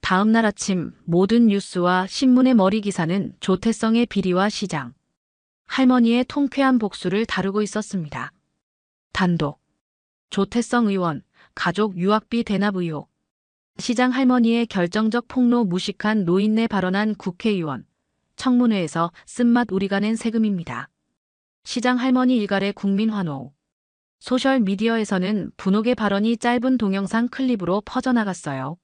다음 날 아침 모든 뉴스와 신문의 머리 기사는 조태성의 비리와 시장, 할머니의 통쾌한 복수를 다루고 있었습니다. 단독, 조태성 의원, 가족 유학비 대납 의혹, 시장 할머니의 결정적 폭로 무식한 노인네 발언한 국회의원, 청문회에서 쓴맛 우리가 낸 세금입니다. 시장 할머니 일갈의 국민 환호. 소셜미디어에서는 분홍의 발언이 짧은 동영상 클립으로 퍼져나갔어요.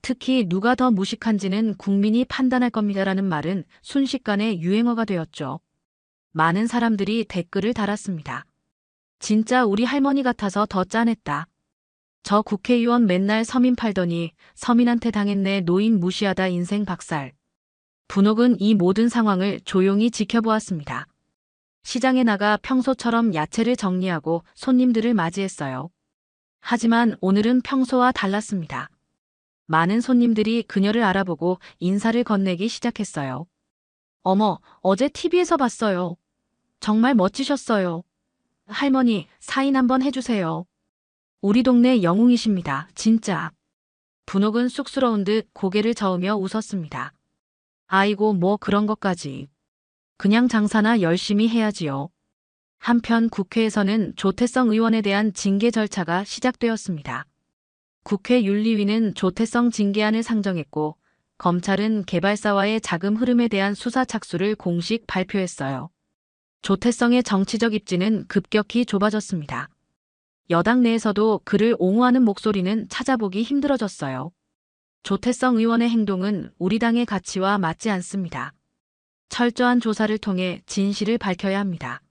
특히 누가 더 무식한지는 국민이 판단할 겁니다라는 말은 순식간에 유행어가 되었죠. 많은 사람들이 댓글을 달았습니다. 진짜 우리 할머니 같아서 더 짠했다. 저 국회의원 맨날 서민 팔더니 서민한테 당했네. 노인 무시하다. 인생 박살. 분홍은 이 모든 상황을 조용히 지켜보았습니다. 시장에 나가 평소처럼 야채를 정리하고 손님들을 맞이했어요. 하지만 오늘은 평소와 달랐습니다. 많은 손님들이 그녀를 알아보고 인사를 건네기 시작했어요. 어머, 어제 TV에서 봤어요. 정말 멋지셨어요. 할머니, 사인 한번 해주세요. 우리 동네 영웅이십니다. 진짜. 분홍은 쑥스러운 듯 고개를 저으며 웃었습니다. 아이고, 뭐 그런 것까지. 그냥 장사나 열심히 해야지요. 한편 국회에서는 조태성 의원에 대한 징계 절차가 시작되었습니다. 국회 윤리위는 조태성 징계안을 상정했고 검찰은 개발사와의 자금 흐름에 대한 수사 착수를 공식 발표했어요. 조태성의 정치적 입지는 급격히 좁아졌습니다. 여당 내에서도 그를 옹호하는 목소리는 찾아보기 힘들어졌어요. 조태성 의원의 행동은 우리 당의 가치와 맞지 않습니다. 철저한 조사를 통해 진실을 밝혀야 합니다.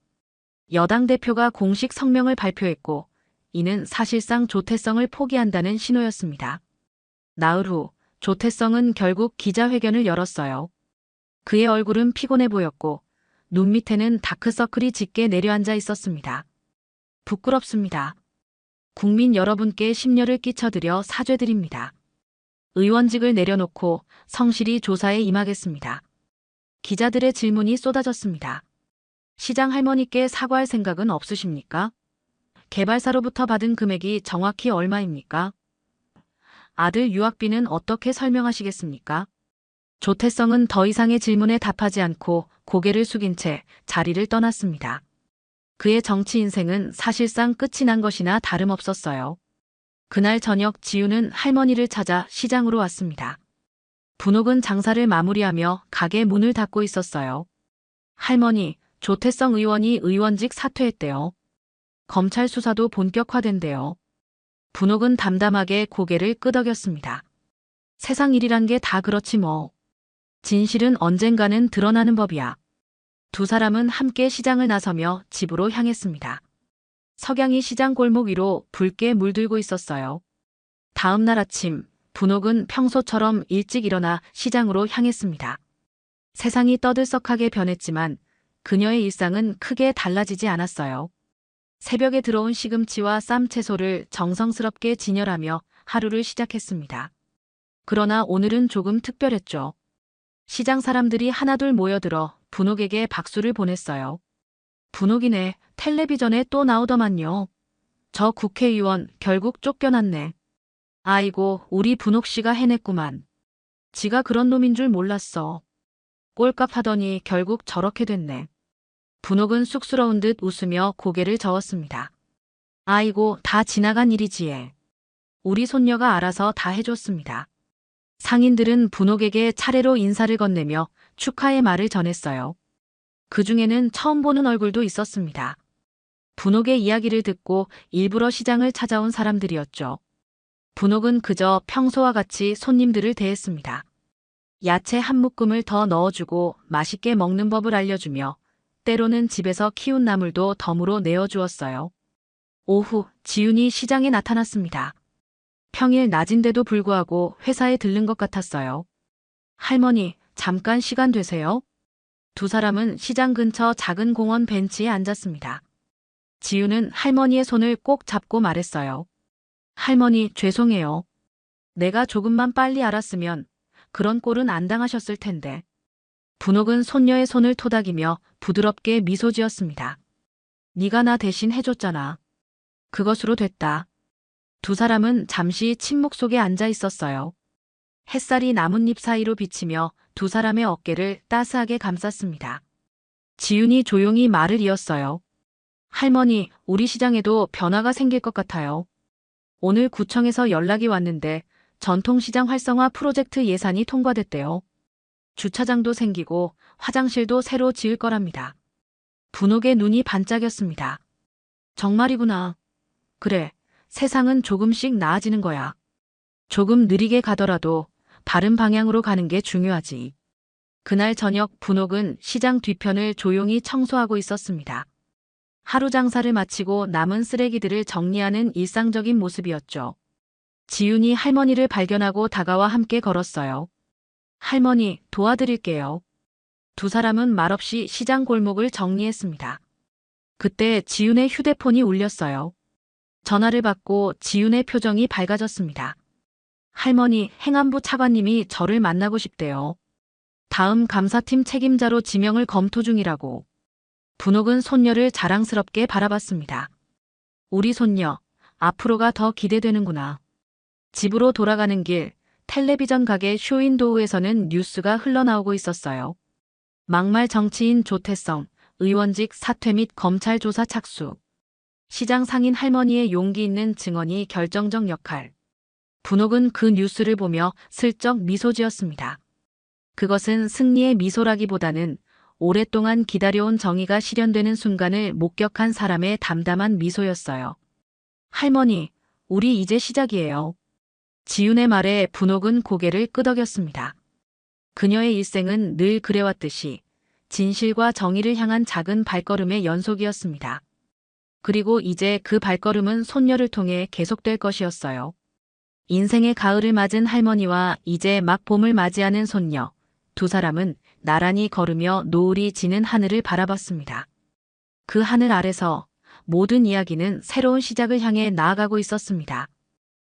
여당 대표가 공식 성명을 발표했고 이는 사실상 조태성을 포기한다는 신호였습니다. 나흘 후 조태성은 결국 기자회견을 열었어요. 그의 얼굴은 피곤해 보였고 눈 밑에는 다크서클이 짙게 내려앉아 있었습니다. 부끄럽습니다. 국민 여러분께 심려를 끼쳐드려 사죄드립니다. 의원직을 내려놓고 성실히 조사에 임하겠습니다. 기자들의 질문이 쏟아졌습니다. 시장 할머니께 사과할 생각은 없으십니까? 개발사로부터 받은 금액이 정확히 얼마입니까? 아들 유학비는 어떻게 설명하시겠습니까? 조태성은 더 이상의 질문에 답하지 않고 고개를 숙인 채 자리를 떠났습니다. 그의 정치 인생은 사실상 끝이 난 것이나 다름없었어요. 그날 저녁 지우는 할머니를 찾아 시장으로 왔습니다. 분홍은 장사를 마무리하며 가게 문을 닫고 있었어요. 할머니, 조태성 의원이 의원직 사퇴했대요. 검찰 수사도 본격화된대요. 분홍은 담담하게 고개를 끄덕였습니다. 세상 일이란 게 다 그렇지 뭐. 진실은 언젠가는 드러나는 법이야. 두 사람은 함께 시장을 나서며 집으로 향했습니다. 석양이 시장 골목 위로 붉게 물들고 있었어요. 다음 날 아침, 분홍은 평소처럼 일찍 일어나 시장으로 향했습니다. 세상이 떠들썩하게 변했지만 그녀의 일상은 크게 달라지지 않았어요. 새벽에 들어온 시금치와 쌈 채소를 정성스럽게 진열하며 하루를 시작했습니다. 그러나 오늘은 조금 특별했죠. 시장 사람들이 하나둘 모여들어 분홍에게 박수를 보냈어요. 분홍이네, 텔레비전에 또 나오더만요. 저 국회의원 결국 쫓겨났네. 아이고, 우리 분홍 씨가 해냈구만. 지가 그런 놈인 줄 몰랐어. 꼴값 하더니 결국 저렇게 됐네. 분홍은 쑥스러운 듯 웃으며 고개를 저었습니다. 아이고, 다 지나간 일이지에. 우리 손녀가 알아서 다 해줬습니다. 상인들은 분홍에게 차례로 인사를 건네며 축하의 말을 전했어요. 그 중에는 처음 보는 얼굴도 있었습니다. 분홍의 이야기를 듣고 일부러 시장을 찾아온 사람들이었죠. 분홍은 그저 평소와 같이 손님들을 대했습니다. 야채 한 묶음을 더 넣어주고 맛있게 먹는 법을 알려주며 때로는 집에서 키운 나물도 덤으로 내어주었어요. 오후 지훈이 시장에 나타났습니다. 평일 낮인데도 불구하고 회사에 들른 것 같았어요. 할머니, 잠깐 시간 되세요? 두 사람은 시장 근처 작은 공원 벤치에 앉았습니다. 지훈은 할머니의 손을 꼭 잡고 말했어요. 할머니, 죄송해요. 내가 조금만 빨리 알았으면 그런 꼴은 안 당하셨을 텐데. 분옥은 손녀의 손을 토닥이며 부드럽게 미소 지었습니다. 네가 나 대신 해줬잖아. 그것으로 됐다. 두 사람은 잠시 침묵 속에 앉아 있었어요. 햇살이 나뭇잎 사이로 비치며 두 사람의 어깨를 따스하게 감쌌습니다. 지윤이 조용히 말을 이었어요. 할머니, 우리 시장에도 변화가 생길 것 같아요. 오늘 구청에서 연락이 왔는데 전통시장 활성화 프로젝트 예산이 통과됐대요. 주차장도 생기고 화장실도 새로 지을 거랍니다. 분옥의 눈이 반짝였습니다. 정말이구나. 그래, 세상은 조금씩 나아지는 거야. 조금 느리게 가더라도 바른 방향으로 가는 게 중요하지. 그날 저녁 분옥은 시장 뒤편을 조용히 청소하고 있었습니다. 하루 장사를 마치고 남은 쓰레기들을 정리하는 일상적인 모습이었죠. 지윤이 할머니를 발견하고 다가와 함께 걸었어요. 할머니, 도와드릴게요. 두 사람은 말없이 시장 골목을 정리했습니다. 그때 지윤의 휴대폰이 울렸어요. 전화를 받고 지윤의 표정이 밝아졌습니다. 할머니, 행안부 차관님이 저를 만나고 싶대요. 다음 감사팀 책임자로 지명을 검토 중이라고. 분옥은 손녀를 자랑스럽게 바라봤습니다. 우리 손녀, 앞으로가 더 기대되는구나. 집으로 돌아가는 길, 텔레비전 가게 쇼윈도우에서는 뉴스가 흘러나오고 있었어요. 막말 정치인 조태성, 의원직 사퇴 및 검찰 조사 착수. 시장 상인 할머니의 용기 있는 증언이 결정적 역할. 분옥은 그 뉴스를 보며 슬쩍 미소 지었습니다. 그것은 승리의 미소라기보다는 오랫동안 기다려온 정의가 실현되는 순간을 목격한 사람의 담담한 미소였어요. 할머니, 우리 이제 시작이에요. 지윤의 말에 분옥은 고개를 끄덕였습니다. 그녀의 일생은 늘 그래왔듯이 진실과 정의를 향한 작은 발걸음의 연속이었습니다. 그리고 이제 그 발걸음은 손녀를 통해 계속될 것이었어요. 인생의 가을을 맞은 할머니와 이제 막 봄을 맞이하는 손녀. 두 사람은 나란히 걸으며 노을이 지는 하늘을 바라봤습니다. 그 하늘 아래서 모든 이야기는 새로운 시작을 향해 나아가고 있었습니다.